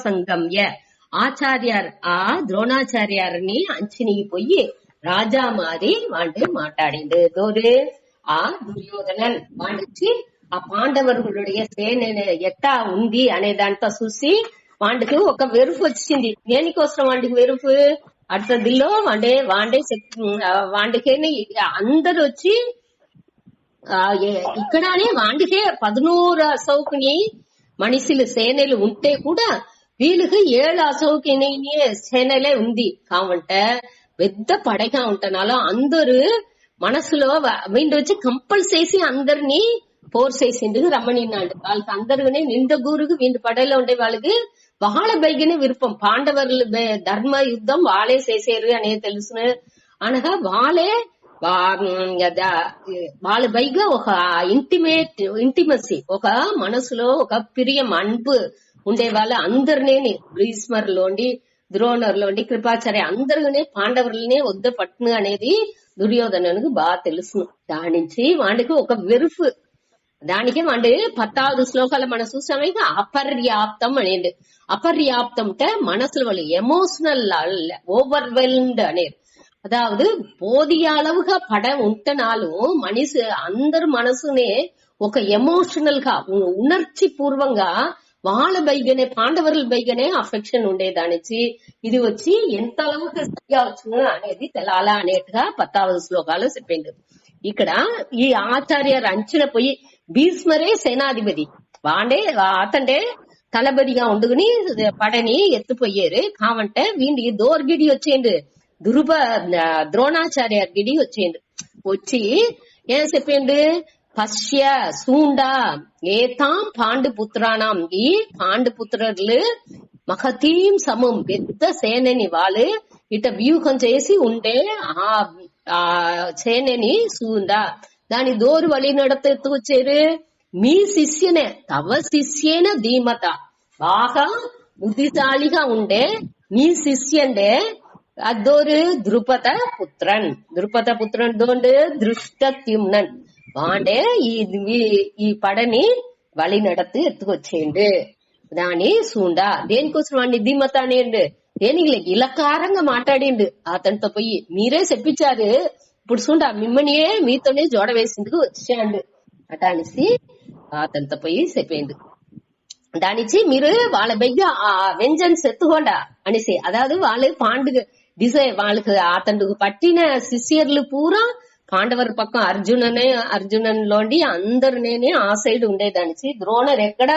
ఉపసంగమ్య ఆచార్యార్ ఆ ద్రోణాచార్యారిని అంచనీకి పోయి రాజా మారి వాండు మాట్లాడిండు. దోరు ఆ దుర్యోధనన్ వాండిచ్చి ఆ పాండవరుடைய సేన ఎట్టా ఉంది అనే దాంతో చూసి వాండికి ఒక వెరుపు వచ్చింది. దేనికోసం వాండికి వెరుపు అర్థదిలో వాండికేని అందరు వచ్చి ఇక్కడనే వాండికే 11 అశోకుని మనిషిలు సేనలు ఉంటే కూడా వీళ్ళకి 7 అశోకుని సేనలే ఉంది కావంటే పెద్ద పడగా ఉంటున్నాలో అందరూ మనసులో వీళ్ళు వచ్చి కంపల్సేసి అందరినీ పోర్సేసిండు రమ్మనిన్నాడు. వాళ్ళకి అందరునే నిందగూరుకు వీళ్ళు పడలో ఉండే వాళ్ళకి వాళ్ళ బైగిన విరుపం పాండవర్లు ధర్మ యుద్ధం వాళ్ళే చేసేరు అనేది తెలుసు అనగా వాళ్ళ పైగా ఒక ఇంటిమసీ ఒక మనసులో ఒక ప్రియం అన్పు ఉండే వాళ్ళ అందరినీ భీష్మర్లోండి ద్రోణర్లోండి కృపాచార్య అందరినే పాండవులనే వద్ద పట్టును అనేది దుర్యోధనకు బాగా తెలుసు. దాని నుంచి వాడికి ఒక వెరుపు దానికి వాడి 10வது శ్లోకాలు మనం చూసామే అపర్యాప్తం అనేది. అపర్యాప్తం అంటే మనసులో వాళ్ళు ఎమోషనల్ ఓవర్వెల్మ్డ్ అనేది. அதாவது போதிய அளவுగా పడ ఉంటనాలు మనిషి అందరు మనసునే ఒక ఎమోషనల్ గా ఉనర్చి పూర్వంగా వాళ్ళ బైగనే పాండవుల బైగనే అఫెక్షన్ ఉండేదానిచి ఇది వచ్చి ఎంత அளவுக்கு సరియావచ్చు అనేది తెలాలా అనేట్టుగా 10வது శ్లోకాలు చెప్పిండు. ఇక్కడ ఈ ఆచార్యర్ అంచన పోయి భీష్మరే సేనాధిపతి వాండే అతంటే తలబడిగా ఉండుకుని పడని ఎత్తుపోయారు కావంటే వీడికి దోర్గిడి వచ్చేయండి ద్రోణాచార్య గిడి వచ్చేయండి. వచ్చి ఏం చెప్పిండు పశ్య సూండా ఏతాం పాండుపుత్రాణం ఈ పాండుపుత్రులు మహతీం సమం పెద్ద సేనని వాళ్ళు ఇట వ్యూహం చేసి ఉండే ఆ సేనని సూండా దాని దోరు వలి నడతెత్తుకొచ్చారు. మీ శిష్యనే తవ శిష్యేన ధీమత బాగా బుద్ధిశాలిగా ఉండే మీ శిష్యండే అద్దోరు ద్రుపద పుత్రన్ దోండు దృష్టత్యుమ్నన్ వాండే ఈ పడని వలి నడతు ఎత్తుకొచ్చేయండు. దాని సూండా దేనికోసం వాడిని ధీమత అనేండు దేనికి ఇలకారంగా మాట్లాడిండు. అతనితో పోయి మీరే చెప్పించారు ఇప్పుడు చూడ మిమ్మల్నియే మీతోనే జోడ వేసిందుకు వచ్చాడు అట అనేసి అతనితో పోయి చెప్పిండు. దానిచ్చి మీరు వాళ్ళ బెగ్గ ఆ వెంజన్స్ ఎత్తుకోండా అనేసి అదాదు వాళ్ళు వాళ్ళకి అతనికి పట్టిన శిష్యర్లు పూరా పాండవర్ పక్కం అర్జునన్లోండి అందరినే ఆ సైడ్ ఉండేదానిచి ద్రోణర్ ఎక్కడ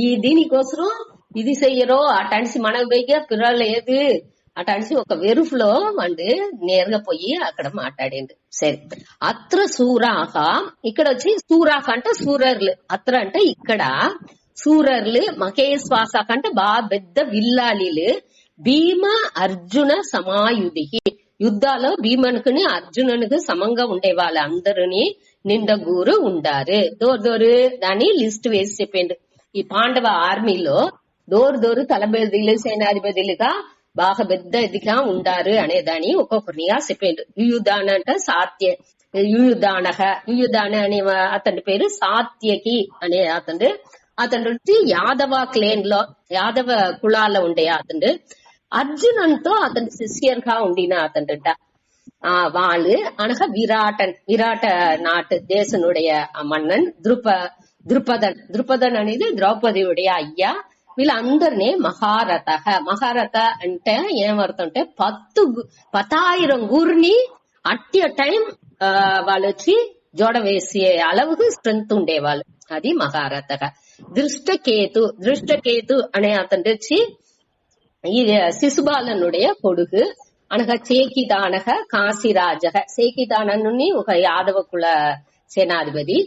ఈ దీనికోసం ఇది చెయ్యరో అటనిసి మనకు బెగ్గ పిల్లలేదు అటనిసి ఒక వెరుపులో వాడు నేరుగా పోయి అక్కడ మాట్లాడిండు. సరే అత్ర సూరాహ ఇక్కడ వచ్చి సూరాహ అంటే సూరర్లు అత్ర అంటే ఇక్కడ సూరర్లు మహేశ్వాస అంటే బాగా పెద్ద విల్లాలీలు భీమ అర్జున సమాయుధి యుద్ధాలో భీమనుకుని అర్జునునికి సమంగా ఉండే వాళ్ళందరినీ నిండగూరు ఉండారు. దోరు దాన్ని లిస్ట్ వేసి చెప్పిండు. ఈ పాండవ ఆర్మీలో దోరు తలబెదిలు సేనాధిపతులుగా బాగా పెద్ద ఇదిగా ఉండారు అనేదాని ఒక్కొక్కరిగా చెప్పిండు. యుయుధాన అంటే యుయుధాన అనే అతని పేరు సాత్యకి అనే అతను వచ్చి యాదవ క్లేన్ లో యాదవ కులాల్లో ఉండే అతను అర్జునంతో అతని శిష్యర్గా ఉండిన అతనుట వాళ్ళు అనగా విరాట నాటు దేశనుடைய మన్నన్ ద్రుపదన్ అనేది ద్రౌపదియుடைய అయ్యా వీళ్ళందరినీ మహారథ అంటే ఏమర్థంటే 10,000 ఊరిని అట్ ఎ టైం వాళ్ళు వచ్చి జోడ వేసే அளவுக்கு స్ట్రెంత్ ఉండేవాళ్ళు అది మహారథ. దృష్టకేతు అనే అతను వచ్చి ఈ శిశుబాలనుடைய కొడుకు అనగా చేకిదానగ కాశీరాజ చేకిదానని ఒక యాదవ కుల సేనాధిపతి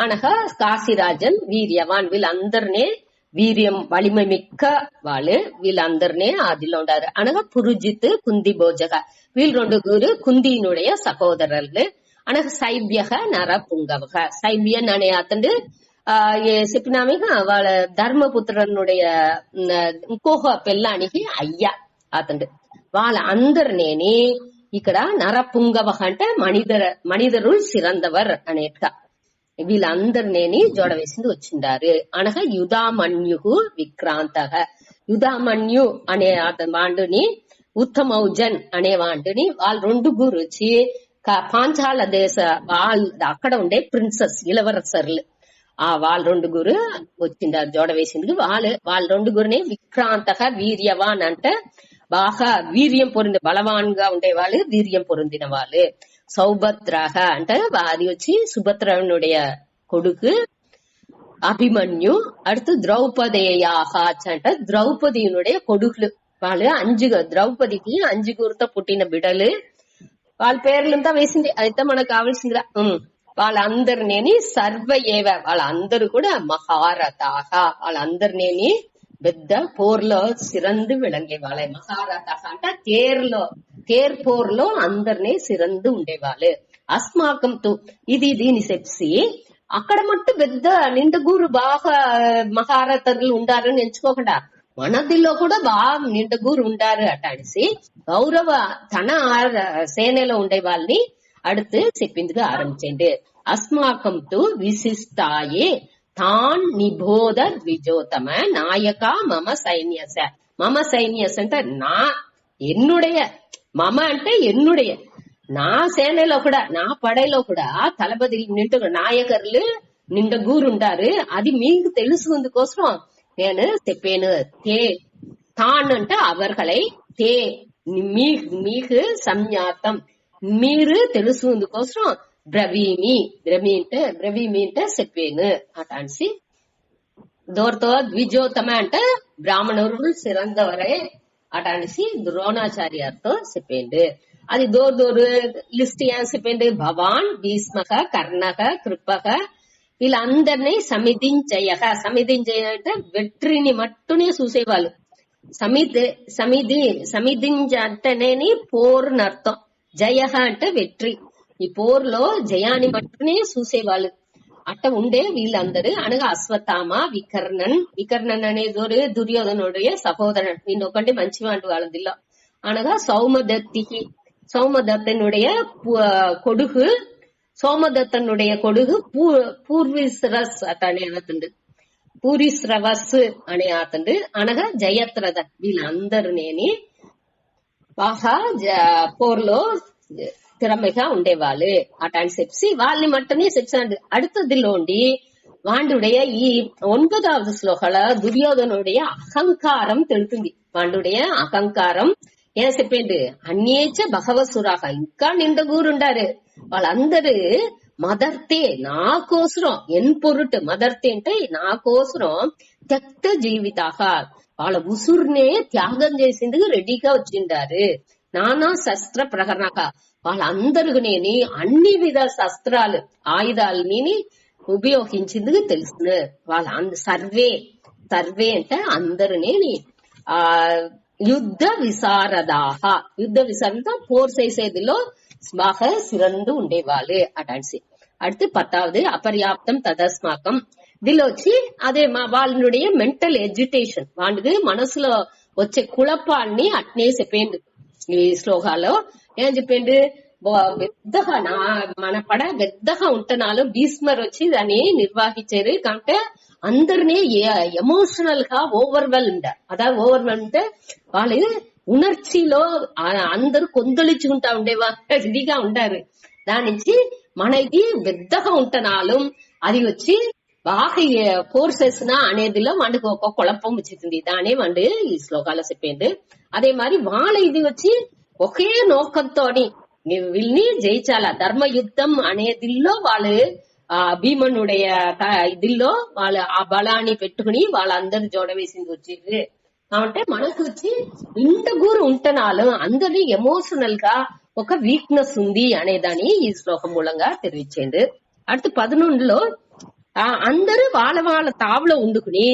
అనగా కాశీరాజన్ వీర్యవాన్ వీళ్ళందరినీ వీర్యం వలిమ మిక్క వాళ్ళు వీళ్ళందరినీ ఆదిలో ఉండారు అనగా పురుజిత్ కుంది భోజక వీళ్ళు 2 కుందీనుடைய సహోదరులు అనగా సైబ్య నరపుంగవ సైబ్యన్ అనే అతను చెప్పినామే వాళ్ళ ధర్మపుత్రుடைய ఇంకొక పిల్లానికి అయ్యా అతడు వాళ్ళ అందరినేని ఇక్కడ నరపుంగవ అంటే మణిధరుల్ సిరందవర్ అనేట్గా వీళ్ళందరినేని జోడ వేసింది వచ్చిండారు అనగా యుధామన్యు విక్రాంత యుధామన్యు అనే వాండుని ఉత్తమౌజన్ అనే వాండుని వాళ్ళు 2 వచ్చి పాంచాల దేశ వాళ్ళు అక్కడ ఉండే ప్రిన్సెస్ ఇలవరసర్లు వాళ్ళు 2 వచ్చింది జోడ వేసింది. వాళ్ళ 2 విక్రాంతక వీర్యవాన్ అంటే బాగా వీర్యం పొందిన బలవాన్ గా ఉండేవాళ్ళు, వీర్యం పొందిన వాళ్ళు. సౌభద్రహ అంటే అది వచ్చి సుభద్రనుடைய కొడుకు అభిమన్యు. அடுத்து ద్రౌపదేయాహ అంటే ద్రౌపదియునుடைய కొడుకులు వాళ్ళు 5 ద్రౌపదికి 5 పుట్టిన బిడలు. వాళ్ళ పేర్లంతా వేసింది, అయితే మనకు కావాల్సిందిరా. వాళ్ళందరినేని సర్వ ఏవ వాళ్ళందరూ కూడా మహారథాహ వాళ్ళందరినేని పెద్ద పోర్లో సిరందు విళంగే వాళ్ళే. మహారథాహ అంటే తేర్ పోర్లో అందరినీ సిరందు ఉండేవాళ్ళు. అస్మాకంతో ఇది దీని చెప్పి అక్కడ మట్టు పెద్ద నిండుగూరు బాగా మహారథులు ఉండారని ఎంచుకోకుండా మనదిలో కూడా బాగా నిండుగూరు ఉండారు అట అనేసి గౌరవ తన సేనలో ఉండే వాళ్ళని அடுத்து చెప్పిందిగా ఆరంభించండి. అస్మాకంతో విశిష్టాయే తాన్ నిబోధ ద్విజోతమ నాయక మమ సైన్యస. మమ సైన్యస్ అంటే నా ఎన్నుடைய, మమ అంటే ఎన్నుடைய, నా సేనలో కూడా నా పడైలో కూడా తలపతి నిండు నాయకర్లు నిండుగూరుండారు. అది మీకు తెలుసుకుందుకోసం నేను చెప్పాను. తాన్ అంటే అవర్களை తే మీకు సంజ్ఞాతం మీరు తెలుసుకుందుకోసం బ్రవీమి అంటే చెప్పాను అట అనేసి. దోర్తో ద్విజోతమ అంటే బ్రాహ్మణులు సిరందవరే అట అనేసి ద్రోణాచార్యతో చెప్పిండు. అది దోరు లిస్ట్ ఏం చెప్పిండు. భవాన్, భీష్మక, కర్ణక, కృపక వీళ్ళందరినీ సమిధించయ అంటే వెట్రిని మట్టునే చూసేవాళ్ళు. సమిధించంటేనేని పోర్ని అర్థం. జయ అంటే వెట్రి. ఈ పోర్లో జయాన్ని మట్టునే చూసేవాళ్ళు. అట్ట ఉండే వీళ్ళందరూ అనగా అశ్వత్థామ, వికర్ణన్ అనేది దుర్యోధనుடைய సహోదరుడు. వీళ్ళొకంటే మంచివాడు వాళ్ళదిలో. అనగా సౌమదత్తనుடைய కొడుకు సోమదత్తనుடைய కొడుకు పూర్విశ్రవస్ అతనే అతడు. పూరిశ్రవస్ అనే అతడు అనగా జయత్రథ. వీళ్ళందరినేని బాగా పోర్లో திறமைగా ఉండేవాళ్ళు అట అని చెప్పి వాళ్ళని మట్టనే చెప్పాడు. அடுத்ததிலோண்டி వాండుடைய ఈ 9వ శ్లోకాల దుర్యోధనుடைய అహంకారం తెలుతుంది. వాండుடைய అహంకారం ఏం చెప్పిండు. అన్యేచ భగవసురాக ఇంకా నిండుగూరుండారు. వాళ్ళందరూ మదర్తే నా కోసరం ఎన్ పొరుటు. మదర్తే అంటే నా కోసరం త్యక్త జీవితాహ వాళ్ళ ఉసురునే త్యాగం చేసేందుకు రెడీగా వచ్చిండారు. నానా శస్త్ర ప్రహరణక వాళ్ళందరూ నేని అన్ని విధ శస్త్రాలు ఆయుధాలని ఉపయోగించేందుకు తెలుసు. వాళ్ళ సర్వే అంటే అందరునేని యుద్ధ విశారదాహ యుద్ధ విశారద పోర్ చేసేదిలో బాగా సిరందు ఉండేవాళ్ళు అటాన్సి. அடுத்து 10வது అపర్యాప్తం తదస్మాకం. దీనిలో వచ్చి అదే వాళ్ళ మెంటల్ ఎడ్యుటేషన్ వాళ్ళకి మనసులో వచ్చే కుళపాన్ని అట్నే చెప్పిండు. ఈ శ్లోకాలో ఏం చెప్పిండు. పెద్దగా మన పడ పెద్దగా ఉంటున్నాలో భీష్మర్ వచ్చి దాన్ని నిర్వహించారు. కాబట్టి అందరినీ ఎమోషనల్ గా ఓవర్వెల్మ్డ్. అதாவது ఓవర్వెల్మ్ అంటే వాళ్ళు ఉణర్చిలో అందరూ కొందలించుకుంటా ఉండేవాళ్ళు ఇదిగా ఉండారు. దాని నుంచి మనకి పెద్దగా ఉంటున్నాలు అది వచ్చి బాగా ఫోర్సెస్ అనేదిలో మనకు ఒక కుழப்பం వచ్చింది. దానే వండు ఈ శ్లోకాలు చెప్పిండు. అదే మరి వాళ్ళ ఇది వచ్చి ఒకే నోకంతో వీళ్ళని జయించాల. ధర్మయుద్ధం అనేదిలో వాళ్ళు భీమనుடைய ఇదిలో వాళ్ళ ఆ బలాన్ని పెట్టుకుని వాళ్ళందరూ జోడవేసింది వచ్చింది. కాబట్టి మనకు వచ్చి ఇంతగూరు ఉంటనాలు అందరి ఎమోషనల్ గా ఒక వీక్నెస్ ఉంది అనేదాన్ని ఈ శ్లోకం మూలంగా తెలియచేయండి. அடுத்து 11లో అందరూ వాళ్ళ తావులో ఉండుకుని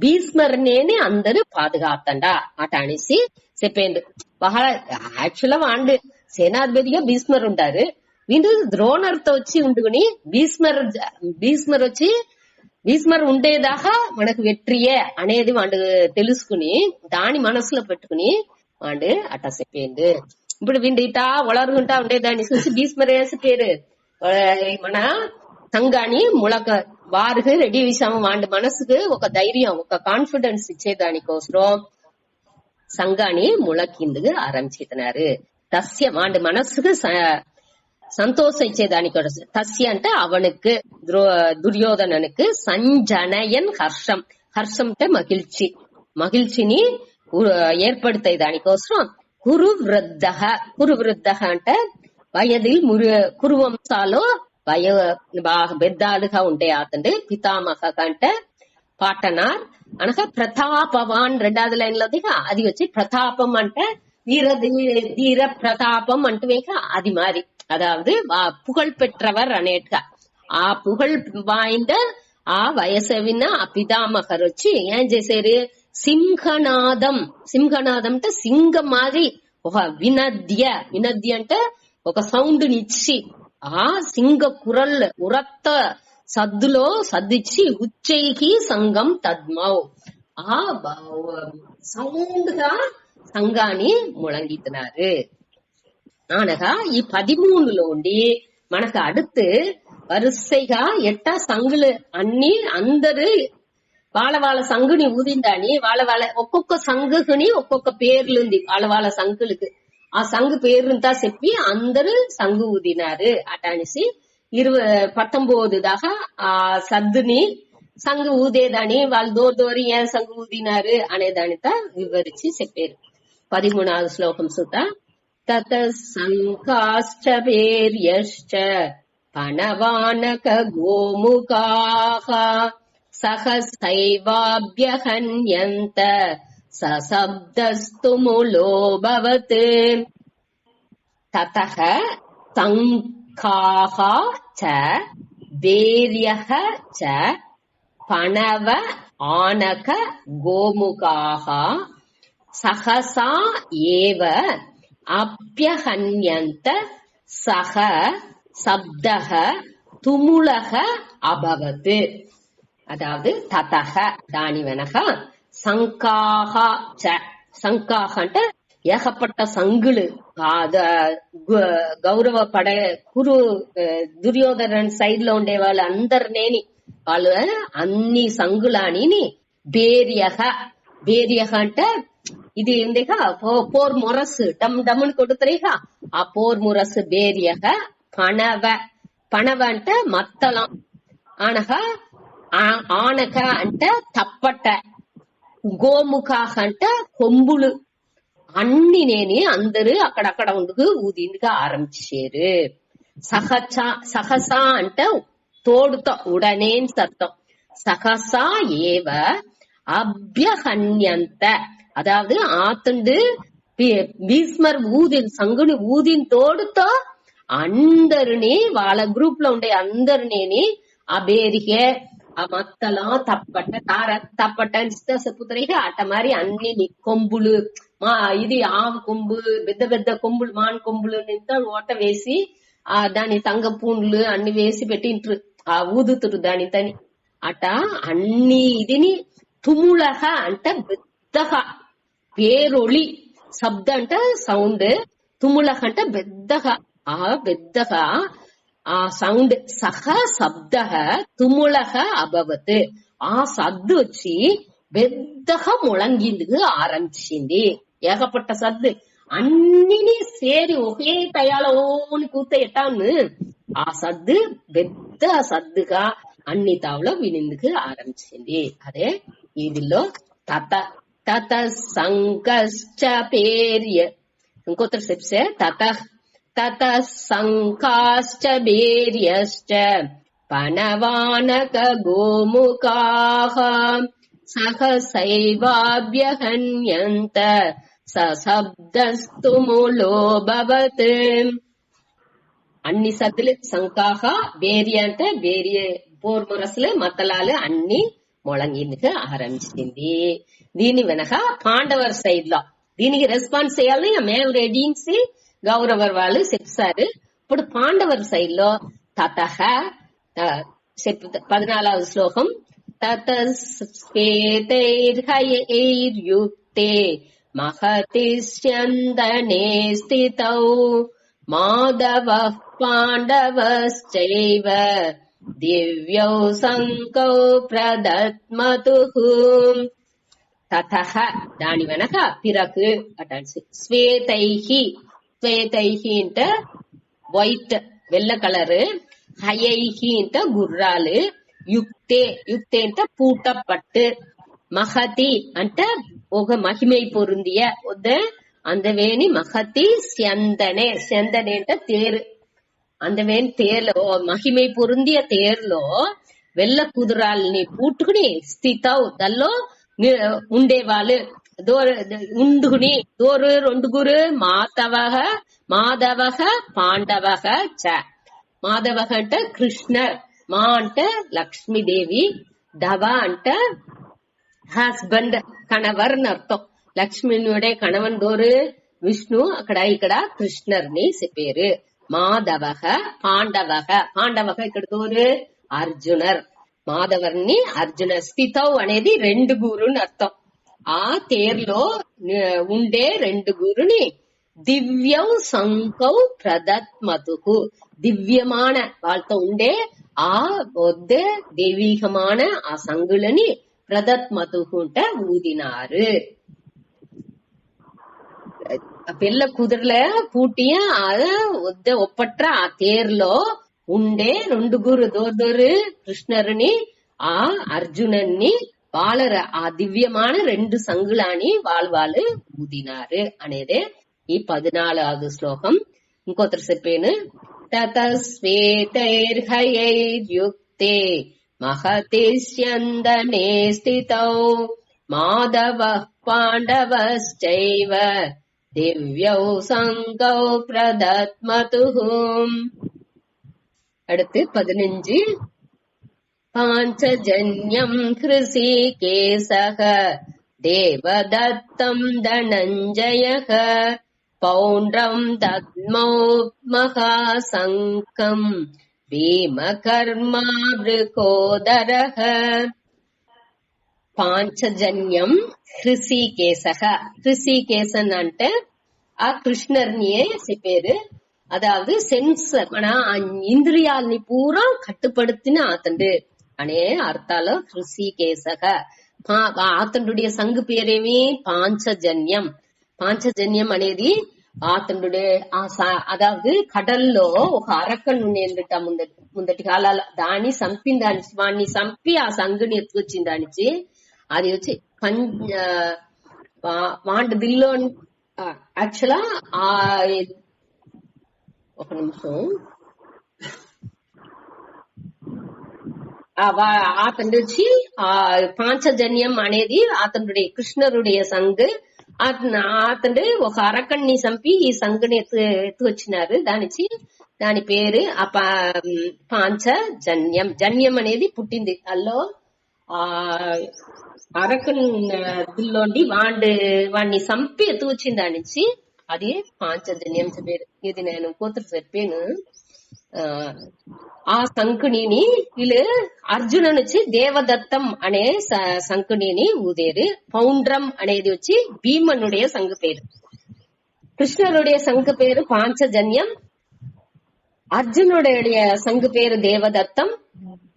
భీష్మర్నేని అందరూ పాదుగాతండా అట అనేసి చెప్పేండు. యాక్చువల్ వాండు సేనాధిపతిగా భీష్మర్ ఉంటారు. వీళ్ళు ద్రోణర్తో వచ్చి ఉండుకుని భీష్మర్ ఉండేదాకా మనకు వెట్రియే అనేది వాడు తెలుసుకుని దాని మనసులో పెట్టుకుని వాడు అట్ట చెప్పేండు. ఇప్పుడు వీళ్ళు ఇటా ఒళరుగుంటా ఉండేదాన్ని చూసి భీష్మర్ వేసి పేరు మన సంఘాన్ని ముళక వారికి రెడీ విషయం వాడి మనసుకు ఒక ధైర్యం ఒక కాన్ఫిడెన్స్ ఇచ్చేదానికోసం సంఘాన్ని ముళకిందుకు ఆరంభించినారు. తస్య వాడి మనసుకు సంతోషం ఇచ్చేదానికి తస్య అంటే అవనుకు దుర్యోధననుకు సంజనయన్ హర్షం, హర్షం అంటే మగిల్చిని ఏర్పడతాయి దానికోసం కురువృద్ధ, కురువృద్ధ అంటే వయదిల్ కురువంశాలో బాగా పెద్దాలుగా ఉంటాయి అతను పితామహ అంటే పాటనార్ అనగా ప్రతాపవాన్ రెండవది లైన్ లో అది వచ్చి ప్రతాపం అంటే வீர பிரதாபம் అంటువేక అది మారి அதாவது புகழ் பெற்றவர் అనేట్గా ఆ புகழ் வாய்ந்த ఆ వయసవిన ఆ పితామహర్ వచ్చి ఏం చేశారు సింహనాదం, సింహనాదం అంటే సింగం మాది ఒక వినద్య అంటే ఒక సౌండ్ నిచ్చి ఆ సింగ కురల్ ఉరత్త సద్దులో సద్దిచ్చి ఉచ్చైకి సంగం తద్మౌ ఆ సౌండ్ గా సంఘాన్ని ముళంగితున్నారు. అనగా ఈ 13లో ఉండి మనకు அடுத்து వరుసగా ఎట్టా సంఘులు అన్ని అందరు వాళ్ళ సంఘుని ఊదిందని వాళ్ళ ఒక్కొక్క సంఘుని ఒక్కొక్క పేర్లుంది వాళ్ళ సంఘులకు. ఆ సంఘు పేరుంతా చెప్పి అందరూ సంఘు ఊదినారు అట అనేసి 19 దాకా ఆ సద్దుని సంఘు ఊదేదని వాళ్ళు దోరి ఏం సంఘు ఊదినారు అనే దానితో వివరించి చెప్పారు. 13వ శ్లోకం సుత తత సంకాశ్చ వేర్యశ్చ పణవానక గోముఖాః సహసైవాభ్యహన్యంత సశబ్దస్తు మూలోభవత్. తతః సంకాః చ వేర్యః చ పణవ ఆనక గోముఖాః సహసా ఏవ అభ్యహన్యంత సహ சப்தஹ துமுலக அபவத். அதாவது ததஹ தானி வெனக சங்காஹ ச, சங்காஹ అంటే ஏகப்பட்ட சங்குలు గౌరవ పడే కురు దుర్యోధన సైడ్ లో ఉండే వాళ్ళు అందరినేని వాళ్ళు అన్ని సంగులాని బేరియహ, బేరియహ అంటే ఇది ఏందిగా పోర్ మురస్సు డమ్ డమ్ముని కొడుతురేక ఆ పోర్ మురస్సు బేరియహ. పణవ, పణవ అంటే మత్తలం, అనగా ఆనక అంటే తప్పట, గోముఖాహ అంటే కొమ్ములు అన్ని నేని అందరూ అక్కడక్కడ ఉండుకు ఊదిందుగా ఆరంభించారు. సహసా అంటే తోడుతో ఉడనే అర్థం. సహసా ఏవ అభ్యహన్యంత, அதாவது ஆத்துண்டு பீஸ்மர் ஊதின் சங்குனி ஊதின் தோடுతో అందరిని వాళ్ళ గ్రూప్ లో ఉండే అందరినీ ఆ బేరిగే ఆ మత్తలం తప్పట తప్పట చెప్పుతారు అట మరి అన్ని కొంబులు ఇది ఆవు కొంబు పెద్ద పెద్ద కొంబులు మాన్ కొంబులు ఓట వేసి ఆ దాని తంగ పూండ్లు అన్ని వేసి పెట్టింటారు ఆ ఊదుతురు దాని తని అట అన్ని ఇదిని తుములహ అంటే పెద్దగా పేరొళి, శబ్ద అంటే సౌండ్, తుములహ అంటే పెద్దగా ఆ పెద్దగా ఆ సౌండ్ సహ శబ్ద తుములహ అభవత్. ఆ సద్దు వచ్చి పెద్దగా ముళంగిందుకు ఆరంభించింది. ఏకపట్ట సద్దు అన్నిని సేరి ఒకే తయాలోని కూత ఎట్టాను ఆ సద్దు పెద్ద సద్దుగా అన్ని తావులో వినిందుకు ఆరంభించింది. అదే ఇదిలో తత తత సంకశ్చ పేర్య ఇంకోతర చెప్సే తత తత సంకాశ్చ బేర్యశ్చ పణవానక గోముఖాః సహసైవాభ్యహన్యంత సశబ్దస్తు మూలోభవత్. అన్ని సద్దులు సంకాహ బేర్య అంటే బేర్య పోర్ మురసలు మతలాలు అన్ని మొళంగిందుకు ఆరంభించింది. దీని వెనక పాండవర్ సైడ్ లో దీనికి రెస్పాన్స్ చేయాలని మేము రెడీంగ్స్ గౌరవర్ వాళ్ళు చెప్తారు. ఇప్పుడు పాండవర్ సైడ్ లో తతః 14వ శ్లోకం తతస్వేతైర్హయైర్యుక్తే మహతి స్యందనే స్థితౌ మాధవః పాండవశ్చైవ దివ్యౌ సంకౌ ప్రదత్మతుః. తతః దాని వెనక పిరకు అటాల్సి స్వేతైహి స్వేతైహి అంటే వైట్ వెల్ల కలర్ హయైహి అంటే గుర్రాలు యుక్తే యుక్తే అంటే పూటపట్టు மகதி అంటే ఒక மகிமை பொருந்திய அந்த வேணி மகதி செந்தனே செந்தனே అంటే தேர் அந்த వేణి తేర్లో మహిమై పొందియ తేర్లో వెల్ల కుదురాల్ని పూట్టుకుని స్థితవు దానిలో ఉండేవాళ్ళు ఉండుకుని దోరు రెండుగురు మాధవ పాండవ చ మాధవ అంటే కృష్ణర్ మా అంటే లక్ష్మీదేవి దవ అంటే హస్బెండ్ కణవర్ అర్థం లక్ష్మణుడే కణవన్ దోరు విష్ణు అక్కడ ఇక్కడ కృష్ణర్ని చెప్పారు మాధవః పాండవః పాండవః ఇక్కడ దోరు అర్జునర్ మాధవర్ని అర్జున స్థితవు అనేది రెండుగురు అర్థం ఆ తేర్లో ఉండే రెండుగురుని దివ్యం సంకౌ ప్రదత్మతుకు దివ్యமான వాళ్ళతో ఉండే ఆ వద్దే దైవీకமான ఆ సంగులని ప్రదత్మతుకు అంటే ఊదినారు పిల్ల కుదురుల పూటియ ఒప్పట్ర ఆ తేర్లో ఉండే రెండుగురు దోరు కృష్ణరుని ఆ అర్జునన్ని వాళ్ళ ఆ దివ్యமான రెండు సంగులాని వాళ్ళు ఊదినారు అనేదే ఈ 14వ శ్లోకం ఇంకోతరు చెప్పాను తతస్వేతైర్హయైర్యుక్తే మహతి స్యందనే స్థితౌ మాధవ పాండవశ్చైవ దివ్యౌ సంగౌ ప్రదత్మతుః அடுத்து 15 பாஞ்சஜன்யம் ஹ்ருஷிகேசः தேவதத்தம் தனஞ்சயः பௌண்ட்ரம் தத்மௌ மகாசங்கம் பீமகர்மா விருகோதரः పాంచజన్యం ஹ்ருஷிகேசः ஹ்ருஷிகேசன் అంటే ఆ కృష్ణర్నియే చెప్పారు அதாவது சென்சர் ஆனா இந்திரியால்ని பூரா கட்டுப்படுத்தின ஆத்தண்டு అనే అర్థాలు హృషికేశக ఆతండుடைய సంగు పేరేమి పాంచజన్యం పాంచజన్యం అనేది ఆతండుడే అదావదు కడల్లో ఒక అరకన్ ఉండేందుట ముందటి కాలాల దాన్ని వాణ్ణి సంపి ఆ సంగుని ఎత్తుకొచ్చింది దానిచి అది వచ్చి వాంట దిల్లో యాక్చువల్గా ఆ ఒక నిమిషం అతను వచ్చి ఆ పాంచజన్యం అనేది అతనుடைய కృష్ణరుடைய సంగ్ అతడు ఒక అరకణ్ణి చంపి ఈ సంగుని ఎత్తు వచ్చినారు దాని పేరు ఆ పాంచజన్యం జన్యం అనేది పుట్టింది అల్లో ఆ అరకన్లోండి వాడిని చంపి ఎత్తు వచ్చింది దానిచి అది పాంచజన్యం పేరు ఇది నేను కూతురు చెప్పాను ఆ శంకునిని వీళ్ళు అర్జునుని వచ్చి దేవదత్తం అనే శంకునిని ఊదేరు పౌండ్రం అనేది వచ్చి భీమనుடைய సంఘ పేరు కృష్ణనుடைய సంఘ పేరు పాంచజన్యం అర్జునుடைய సంఘ పేరు దేవదత్తం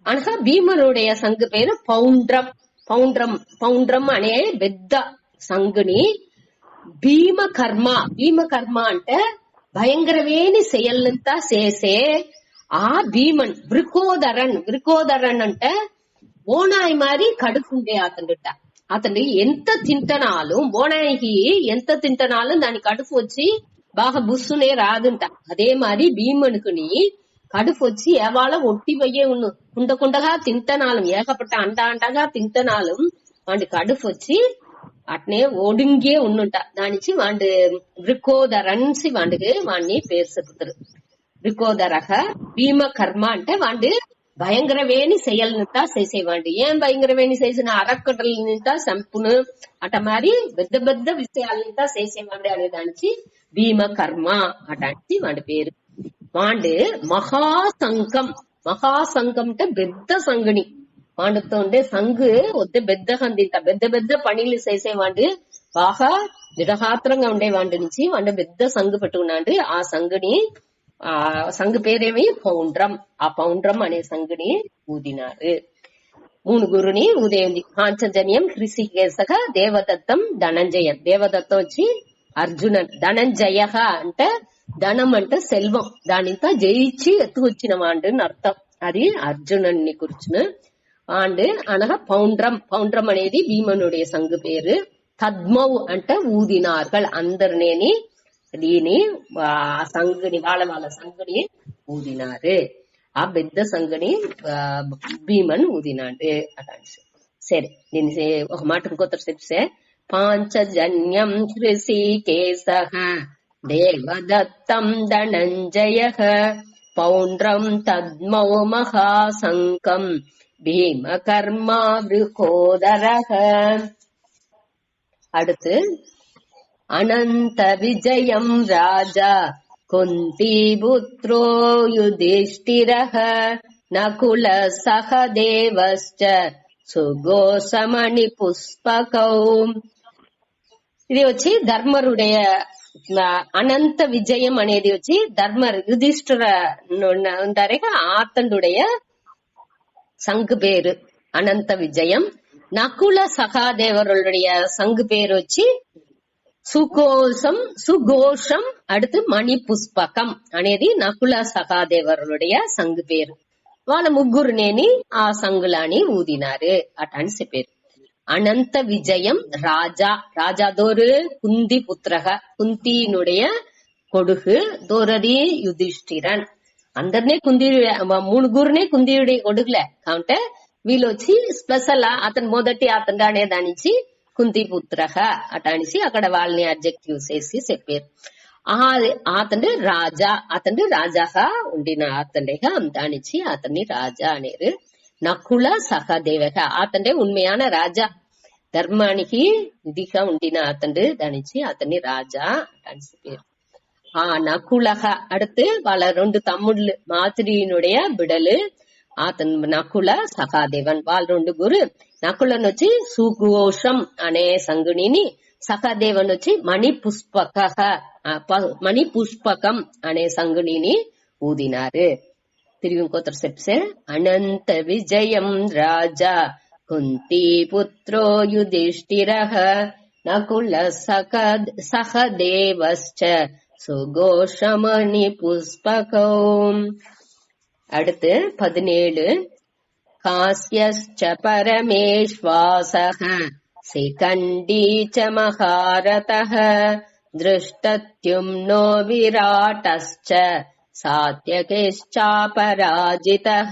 అనగా భీమనుடைய సంఘ పేరు పౌండ్రం పౌండ్రం పౌండ్రం అనే పెద్ద సంఘుని భీమకర్మ అంటే భయంకరమైన செயல்నంతా చేసే ఆ భీమన్ విరుకోదరన్ అంటే ఓనాయి మారి కడుపుండే అతను ఎంత తింటనాలు దాని కడుపు వచ్చి బాగా బుస్సునే రాదుంట అదే మరి భీమనుకుని కడుపు వచ్చి ఏవాళ్ళ ఒట్టి పోయే ఉండకుండగా తింటనాలు ఏకపట్ట అంటగా తింటనాలు వాడి కడుపు వచ్చి అట్నే ఒడుంగే ఉన్నుంట దానిచి వాడి విరుకోదరన్సి వాడిని పేరు చెప్తారు విరుకోదరహ భీమకర్మ అంటే వాడి భయంకరవేణి செயல்నంతా చేసేవాడి ఏం భయంకరవేణి చేసిన అరక్కటలంతా సంపును అట మరి పెద్ద విషయాలంతా చేసేవాడి అనే దానికి భీమకర్మ అటాంటి వాడి పేరు వాడి మహాసంకం అంటే పెద్ద సంగుని వాడితో ఉండే సంగు వద్ద పెద్ద హందింత పెద్ద పనులు చేసేవాడు బాగా నిరహాత్రంగా ఉండేవాడి నుంచి వాడి పెద్ద సంగు పెట్టుకున్నాడు ఆ సంగుని సంగు పేరేమి పౌండ్రం ఆ పౌండ్రం అనే సంగుని ఊదినారు మూనుగురుని ఉదయింది. పాంచజన్యం హృషికేశ దేవదత్తం ధనంజయం. దేవదత్తం వచ్చి అర్జునన్. ధనంజయ అంటే ధనం అంటే సెల్వం, దానింతా జయించి ఎత్తుకొచ్చిన వాండు అర్థం. అది అర్జునన్ని కూర్చుని ఆండు అనగా పౌండ్రం. పౌండ్రం అనేది భీమనుடைய సంగు పేరు. తద్మౌ అంటే ఊదినార్గల్. అందరినేని దీని ఆ సంగుని వాళ్ళ సంగుని ఊదినారు. ఆ పెద్ద సంగుని భీమన్ ఊదినాడు అటాన్స్. సరే దీన్ని ఒక మాట ఇంకొక చెప్తే, పాంచజన్యం హృషికేశ దేవదత్తం ధనంజయ పౌండ్రం తద్మౌ మహాసంకం భీమకర్మా వృకోదర. அடுத்து అనంత విజయం రాజా కుంతీపుత్రో యుధిష్ఠిరః నకుల సహదేవశ్చ సుఘోషమణి పుష్పకౌ. ఇది వచ్చి ధర్మరుடைய అనంత విజయం అనేది వచ్చి యుధిష్ఠిర ఉంటారే ఆతండుடைய சங்கு பேரு అనంత విజయం. నకుల సహాదేవరుடைய சங்கு பேரு వచ్చి సుఘోషం. அடுத்து మణి పుష్పకం అనేది నకుల సహాదేవరుடைய సంగు పేరు. వాళ్ళ ముగ్గురునేని ఆ సంగులాని ఊదినారు అటాని చెప్పారు. అనంత విజయం రాజా. రాజా దోరు కుంది పుత్రக, కుంతిனுடைய కొడుకు. దోరది యుధిష్ఠిరన్. అందరినీ ముగ్గురునే కుందియుடைய కొడుకులే కాబట్టి వీళ్ళు వచ్చి స్పెషల్ అతను మొదటి అతను అనే దానించి కుంతి పుత్రహ అటానిసి అక్కడ వాళ్ళని అడ్జెక్టివ్స్ వేసి చెప్పారు. అతను రాజా. అతను రాజాగా ఉండిన అతనిగా దానిచ్చి అతన్ని రాజా అనేరు. నకుల సహదేవక అతనే ఉண்மையான రాజా, ధర్మానికి ఇదిగా ఉండిన అతను దానిచ్చి అతన్ని రాజా అని పేరు. నకులహ அடுத்து వాళ్ళ రెండు తమ్ముళ్ళు మాతృనుடைய బిడలు అతను నకుల సహదేవన్. వాళ్ళ రెండు గురు. నకులను వచ్చి సుఘోషం అనే సంగునిని, సహదేవన్ వచ్చి మణి పుష్పకం అనే సంగునిని ఊదినారు. తిరిగి ఇంకోతరు చెప్తే, అనంత విజయం రాజా కుంతీపుత్రో యుధిష్ఠిరః నకుల సహదేవశ్చ సుఘోషమణి పుష్పకౌ. அடுத்து 17 காஸ்யஸ்ச பரமேஸ்வாசः சிகண்டி ச மகாரதः திருஷ்டத்யும்னோ விராட்டஸ்ச சாத்யகேశ్చాపరాజితః.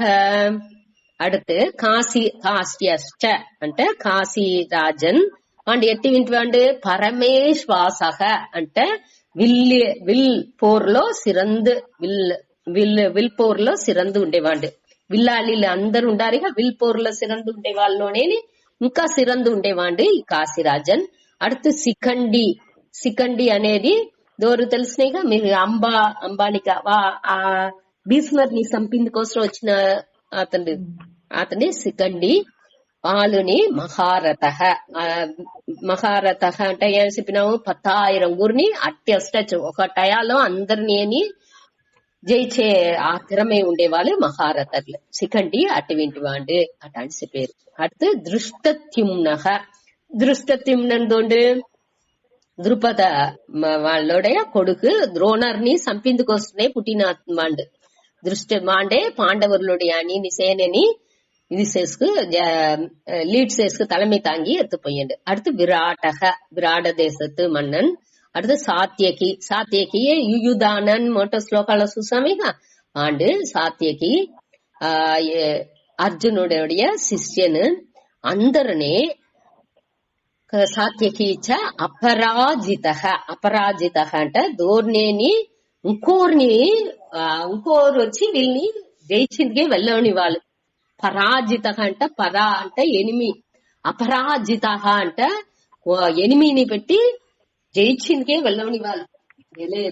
அடுத்து காஸ்யஸ்ச అంటే కాశీ రాజన్ అండ్ ఎట్టి వింటువాండు. పరమేశ్వాసః అంటే విల్ పోర్లో సిరందు విల్ పోర్లో సిరందు ఉండేవాడు. విల్లాళీలు అందరు ఉండారిగా విల్ పోర్లో సిరందు ఉండే వాళ్ళలోనే ఇంకా సిరందు ఉండేవాడు ఈ కాశీరాజన్. அடுத்து సికండి. సికండి అనేది దోరు తెలిసినాయిగా మీరు. అంబాలిక భీష్మర్ ని సంపింది కోసం వచ్చిన అతని సికండి. వాళ్ళని మహారథ. మహారథ అంటే ఏం చెప్పినాము, 10,000 గురిని అట్టెస్ట్ ఒక టయాలో అందరిని జయించే ఆ తిరమే ఉండేవాళ్ళు మహారథర్లు. సికండి అటువంటి వాడు అటాని చెప్పారు. அடுத்து திருஷ்டத்யும்னக. திருஷ்டத்யும்னன் தோண்டு ద్రుపద వాళ్ళోடைய కొడుకు. ద్రోణర్ని సంపిందుకోసమే పుట్టిన వాడు. దృష్ట మాండే పాండవులుடைய అణిని సేనని ఇది చేసుకు லீட் చేసుకు தலைமை தாங்கி எடுத்து போயிண்டு. அடுத்து விராட்டக. விராட தேசத்து மன்னன். அடுத்து சாத்தியகி. சாத்தியகியே யுயுதானன் மோட்ட ஸ்லோகால சுசாமிகா ஆண்டு சாத்தியகி అర్జునుடைய శిష్యను. అందరినీ సాత్యకీచ అపరాజిత. అపరాజిత అంటే దోర్నేని ఇంకోరు వచ్చి వీళ్ళని జయించిందికే వెళ్ళని వాళ్ళు. పరాజిత అంటే పరా అంటే ఎనిమి. అపరాజిత అంటే ఎనిమిని పెట్టి జయించిందికే వెళ్ళవని వాళ్ళు.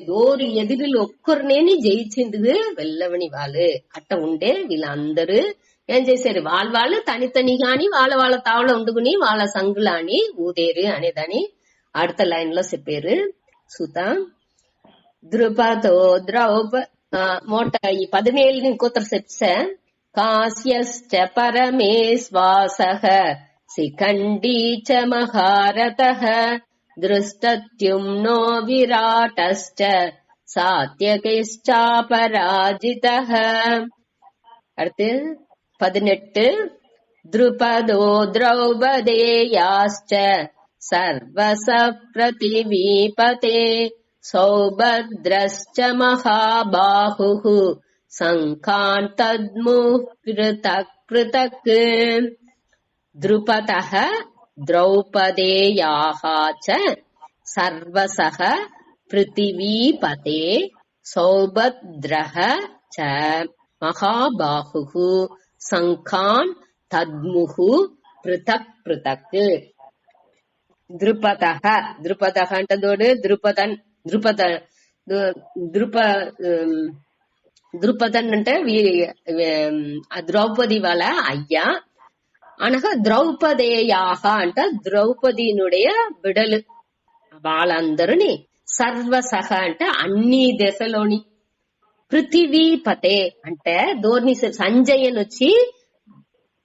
దోరు ఎదురులు ఒక్కరినేని జయించింది వెళ్ళవని వాళ్ళు. అట్ట ఉండే వీళ్ళందరూ ఏం చేశారు, వాళ్ళు తనితని గాని వాళ్ళ తావలో ఉండుకుని వాళ్ళ సంగులాని ఊదేరు అనేదాని అడత లైన్ లో చెప్పారు. సుత ద్రుపదో మోట ఈ 17 ఇంకొతరు చెప్తే कास्यश्च परमे श्वासः शिखण्डी च महारथः दृष्टद्युम्नो विराटश्च सात्यकिश्चापराजितः. அடுத்து 18 द्रुपदो द्रौपदेयाश्च सर्वसः प्रतिवीपते सौभद्रश्च महाबाहुः शङ्खान् तद्मुः पृथक् पृथक्. द्रुपदः द्रौपदेयाः च सर्वसः पृथिवीपते सौभद्रः च महाबाहुः शङ्खान् तद्मुः पृथक् पृथक्. द्रुपदः द्रुपदः అంటదోడు ద్రుపదన్ ద్రుపదన్ అంటే ద్రౌపది వాళ్ళ అయ్యా అనగా ద్రౌపదేయాహ అంట ద్రౌపదినుடைய బిడలు వాళ్ళందరినీ సర్వసహ అంటే అన్ని దశలోని పృథివీపతే అంటే దోర్ని సంజయన్ వచ్చి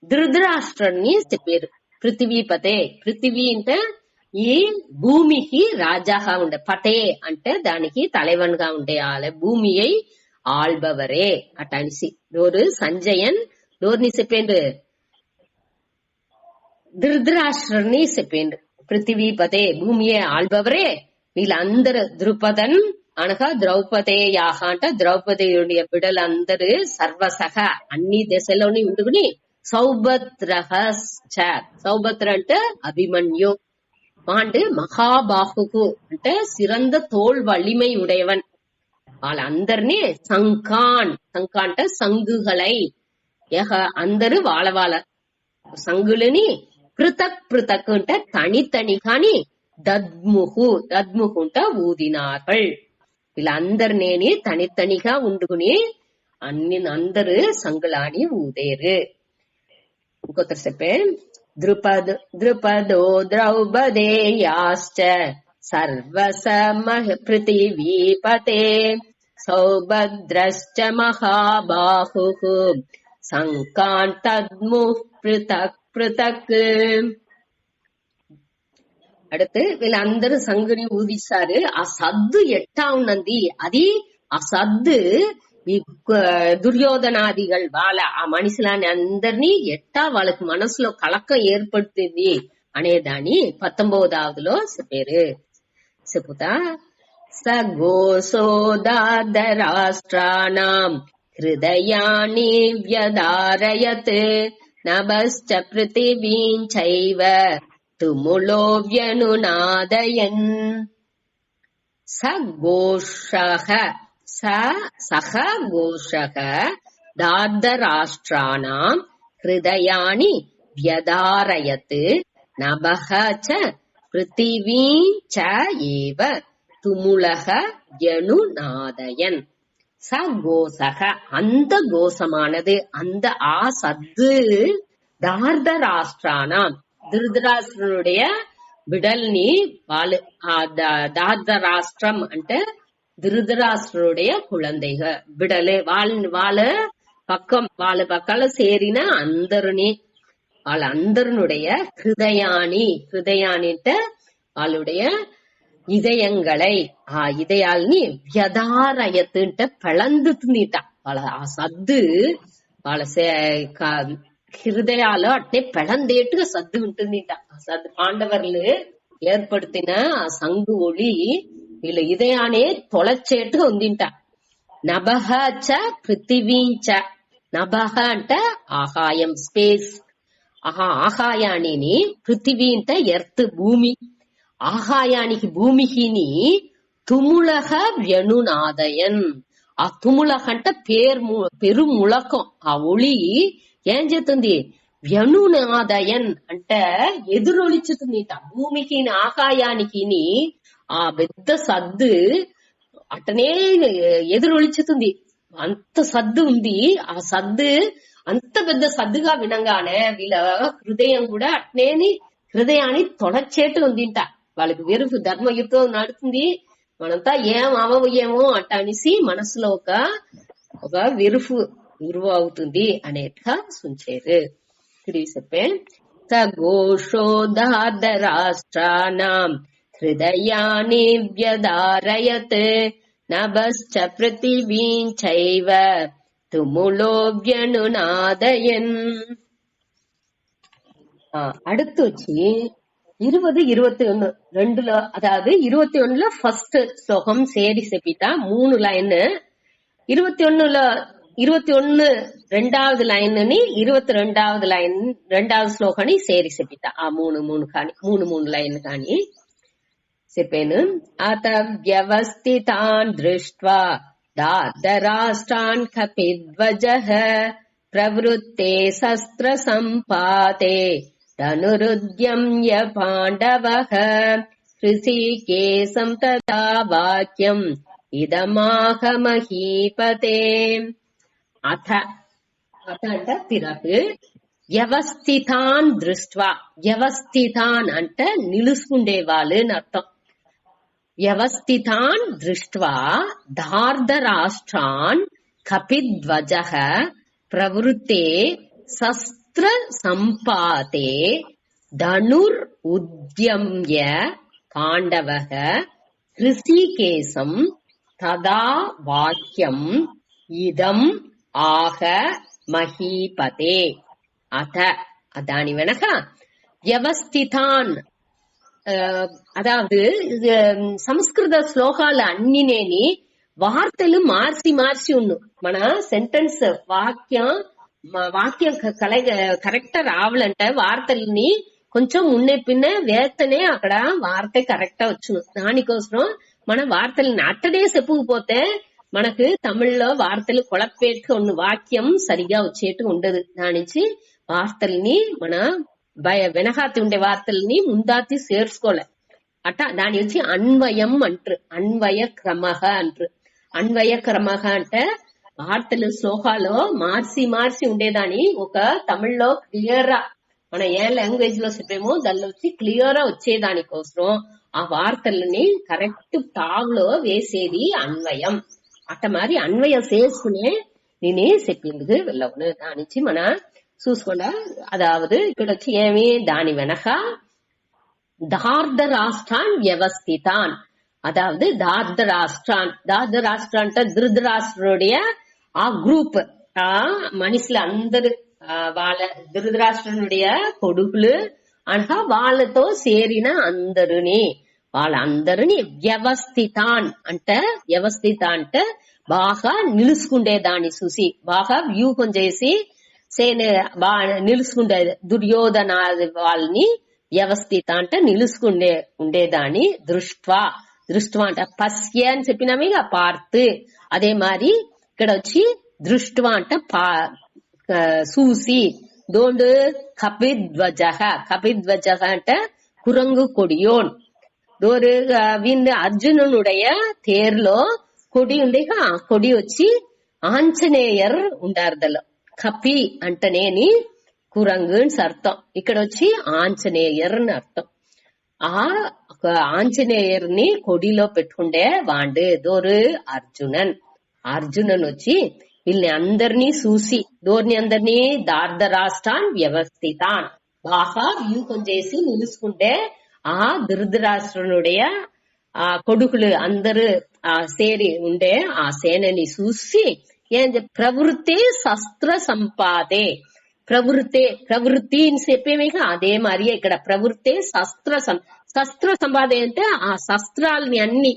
ధృతరాష్ట్రుని చెప్పారు. పృథివీపతే పృథివీ అంటే ఈ భూమికి రాజాగా ఉండే పటే అంటే దానికి தலைவன்గా ఉండే ஆளு பூமியை ஆள்பவரே அட்டனிசி ஒரு சஞ்சயன் டோர்னி செப்பேண்டு ధృతరాష్ట్రుని చెప్పిండు. పృథివీపతే భూమియే ఆల్బవరే వీళ్ళందరూ ద్రుపదన్ అనగా ద్రౌపదేయాహ అంట ద్రౌపదేయుడి బిడ్డలందరూ సర్వసహ అన్ని దశలోని ఉండుకుని సౌభద్రః చ సౌభద్ర అంటే అభిమన్యు வாண்டு மகாபாகுகு అంటే சிறந்த தோல் வலிமை உடையவன் వాళ్ళందరినీ సంఖాన్ సంఖాన్ అంటే సంగుகளை అందరూ వాళ్ళ సంగులని పృథక్ పృథక్ అంటే తనితని కాని దద్ముహు అంటే ఊదినాர்கள் వీళ్ళందరినీ తనితనిగా ఉండుకుని అందరూ సంగులాని ఊదేరు. ఇంకొకరు చెప్పే ద్రుపదో ద్రౌపదేయాశ్చ సర్వసమః పృథివీపతే సౌభద్రశ్చ మహాబాహుః శంఖాన్ తద్ముః పృథక్ పృథక్. அடுத்து వీళ్ళందరూ సంగుని ఊదిస్తారు. ఆ సద్దు ఎట్టా ఉన్నది అది ఆ సద్దు ఈ దుర్యోధనాదిகள் వాళ్ళ ఆ మనుషులని అందరినీ ఎట్టా వాళ్ళకి మనసులో కలకం ఏర్పడుతుంది అనేదాన్ని 19వదిలో చెప్పారు. చెప్పుతా స గోసోదాదరాష్ట్రాణం హృదయాని వ్యదారయత్ నభశ్చ పృథివీం చైవ తుములో వ్యనునాదయన్. స ఘోషః సహ ఘోషః దార్ధరాష్ట్రాణం హృదయాని వ్యదారయత్ నభః చ పృథివీం చ ఏవ తుములః వ్యనునాదయన్. ச கோசக அந்த கோஷமானது அந்த ஆ சத்து தார்தராஷ்டிரானாம் ధృతరాష్ట్రునుடைய బిడల్ని వాళ్ళు దార్ధరాష్ట్రం అంటే ధృతరాష్ట్రుடைய కుళందైగ బిడలే వాళ్ళ పక్కల చేరిన అందరినీ వాళ్ళందరినుடைய హృదయాని అంటే వాళ్ళుடைய இதயங்களை ఆ இதயாల్ని వ్యదారయత్ పిళందుతుందిట. వాళ్ళ ఆ సద్దు వాళ్ళ హృదయాలు అట్నే పిళందేట్టుగా సద్దు ఉంటుందిట. ఆ సద్దు పాండవర్లు ఏర్పడుతున్న ఆ సంగు ఒళి వీళ్ళ ఇదయానే తొలచేట్టుగా ఉందింట. నభః చ పృథివీం చ నభః అంటే ఆకాయం స్పేస్ ఆకాయాన్ని పృథివీ అంటే ఎర్త్ భూమి ఆకాయానికి భూమికిని తుములహ వ్యనునాదయన్. ఆ తుములహ అంటే పెరుముళకం ఆ ఒళి ఏం చేస్తుంది వ్యనునాదయన్ అంటే ఎదురొలిచుతుంది. భూమికి ఆకాయానికి ఆ పెద్ద సద్దు అటనే ఎదురొలిచుతుంది. అంత సద్దు ఉంది. ఆ సద్దు అంత పెద్ద సద్దుగా వినంగానే వీళ్ళ హృదయం కూడా అట్నేని హృదయాన్ని తొడచేట్టు ఉందింట. వాళ్ళకి వెరుపు ధర్మయుద్ధం నడుతుంది. మనంతా ఏం అవయేమో అట్ట అనేసి మనసులో ఒక వెరుపు గురువవుతుంది అనేట్గా సుంచేరు. తిరిగి చెప్పే సఘోషోదార్ధరాష్ట్రాణాం హృదయాని వ్యదారయత్ నభశ్చ పృథివీం చైవ తుములో వ్యనునాదయన్. அடுத்து வச்சு 20, 21 ரெண்டுல, அதாவது 21ல ஃபர்ஸ்ட் ஸ்லோகம் சேரி செப்பிட்டா 3 லைன், 21 రెండవది లైన్ ని 22వ లైన్ రెండవ శ్లోకాన్ని సేరి చెప్పితా. ఆ మూడు లైన్ కానీ చెప్పాను. అత వ్యవస్థితాన్ దృష్ట్వా దార్ధరాష్ట్రాన్ కపిధ్వజః ప్రవృత్తే శస్త్ర సంపాతే ధనురుద్యమ్య పాండవః హృషీకేశం తదా వాక్యం ఇదమాహ మహీపతే. అథ అంటే పిరకు వ్యవస్థితాన్ దృష్ట్వా, వ్యవస్థితాన్ అంటే నిలుసుకుండే వాళ్ళు అని అర్థం. వ్యవస్థితాన్ దృష్ట్వా దార్ధరాష్ట్రాన్ కపిధ్వజః ప్రవృత్తే శస్త్ర సంపాతే ధనుర్ ఉద్యమ్య పాండవః హృషీకేశం తదా వాక్యం ఇదం ఆహ మహీపతే. అథ దాని వెనక వ్యవస్థితాన్, అదావదు సంస్కృత శ్లోకాలు అన్నినేని వార్తలు మార్చి ఉన్ను. మన సెంటెన్స్ వాక్యం కరెక్ట్ రావాలంటే వార్తల్ని కొంచెం మున్నే పిన్నే వేస్తేనే అక్కడ వార్త కరెక్ట్ వచ్చును. దానికోసం మన వార్తల్ని అట్టడే చెప్పుకుపోతే మనకు తమిళ్లో వార్తలు కొಳப்பేట్టు ఉన్న వాక్యం సరిగా వచ్చేట్టు ఉండదు. దానించి వార్తల్ని మన వెనకాతి ఉండే వార్తల్ని ముందాతి చేర్చుకోలే. అట్ట దాని వచ్చి అన్వయం అంటారు, అన్వయ క్రమః అంటారు. అన్వయ క్రమః అంటే వార్తలు శ్లోకాలు మార్చి ఉండేదాని ఒక తమిళ్లో క్లియర్ గా మన ఏ లాంగ్వేజ్ లో చెప్పేమో దానిలో వచ్చి క్లియర్ గా వచ్చేదానికోసం ఆ వార్తలని కరెక్ట్ తావులో వేసేది అన్వయం. అట్ట మరి అన్వయం చేసుకునే నేనే చెప్పింది వెళ్ళవును. దానించి మన చూసుకోండా. అదావదు ఇక్కడ వచ్చి ఏమి దాని వెనక దార్ధరాష్ట్రాన్ వ్యవస్థితాన్, அதாவது தார்தராஷ்டிரான் అంటే ధృతరాష్ట్రుடைய ఆ గ్రూప్ ఆ మనుషులు అందరు వాళ్ళ ధృతరాష్ట్రునుடைய కొడుకులు అనగా వాళ్ళతో చేరిన వాళ్ళందరిని వ్యవస్థితాన్ అంటే బాగా నిలుసుకుండేదాన్ని చూసి బాగా వ్యూహం చేసి నిలుసుకుండే దుర్యోధన వాళ్ళని వ్యవస్థిత అంటే ఉండేదాన్ని దృష్ట్వా అంటే పశ్య అని చెప్పినాము ఇక పార్త్. అదే మరి ఇక్కడ వచ్చి దృష్ట్వా అంటే చూసి దోండు కపిధ్వజ అంటే కురంగు కొడియోన్ దోరు వీంది అర్జునుடைய తేర్లో కొడి ఉండే కొడి వచ్చి ఆంజనేయర్ ఉండార్దలో కపి అంటనేని కురంగు అని అర్థం. ఇక్కడ వచ్చి ఆంజనేయర్ అని అర్థం. ఆ ఆంజనేయర్ ని కొడిలో పెట్టుకుండే వాండు దోరు అర్జునన్ వచ్చి వీళ్ళని అందరినీ చూసి దోర్ని అందరినీ దార్ధరాష్ట్రాన్ వ్యవస్థితాన్ బాగా వ్యూహం చేసి నిలుసుకుంటే ఆ ధృతరాష్ట్రునుடைய ఆ కొడుకులు అందరు ఆ సేరి ఉండే ఆ సేనని చూసి ఏం ప్రవృత్తే శస్త్ర సంపాదే ప్రవృత్తి అని చెప్పేమే అదే మరి ఇక్కడ ప్రవృత్తే శస్త్ర సంపాదే అంటే ఆ శస్త్రాలని అన్ని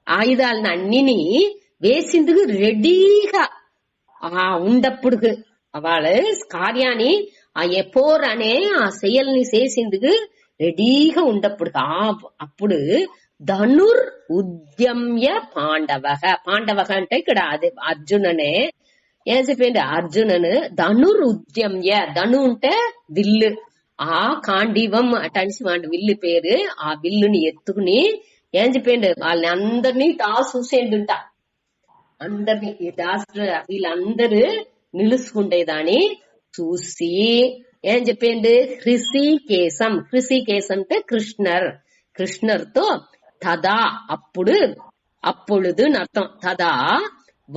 ఆయుధాలని అన్నిని వేసిందుకు రెడీగా ఆ ఉండప్పుడు వాళ్ళ కార్యాన్ని ఆ ఎపోర్ అనే ఆ செயల్ని చేసిందుకు రెడీగా ఉండప్పుడు అప్పుడు ధనుర్ ఉద్యమ్య పాండవ అంటే ఇక్కడ అదే అర్జుననే ఏం చెప్పింది అర్జునను ధనుర్ ఉద్యమ్య ధను అంటే విల్లు ఆ కాండివం అటనిసి వాడి విల్లు పేరు ఆ విల్లుని ఎత్తుకుని ఏం చెప్పిండు వాళ్ళని అందరినీ చూసేండుంట అందరినీ వీళ్ళందరూ నిలుసుకుండేదాని చూసి ఏం చెప్పిండు హృషీకేశం అంటే కృష్ణర్ తో తదా అప్పుడు అర్థం తదా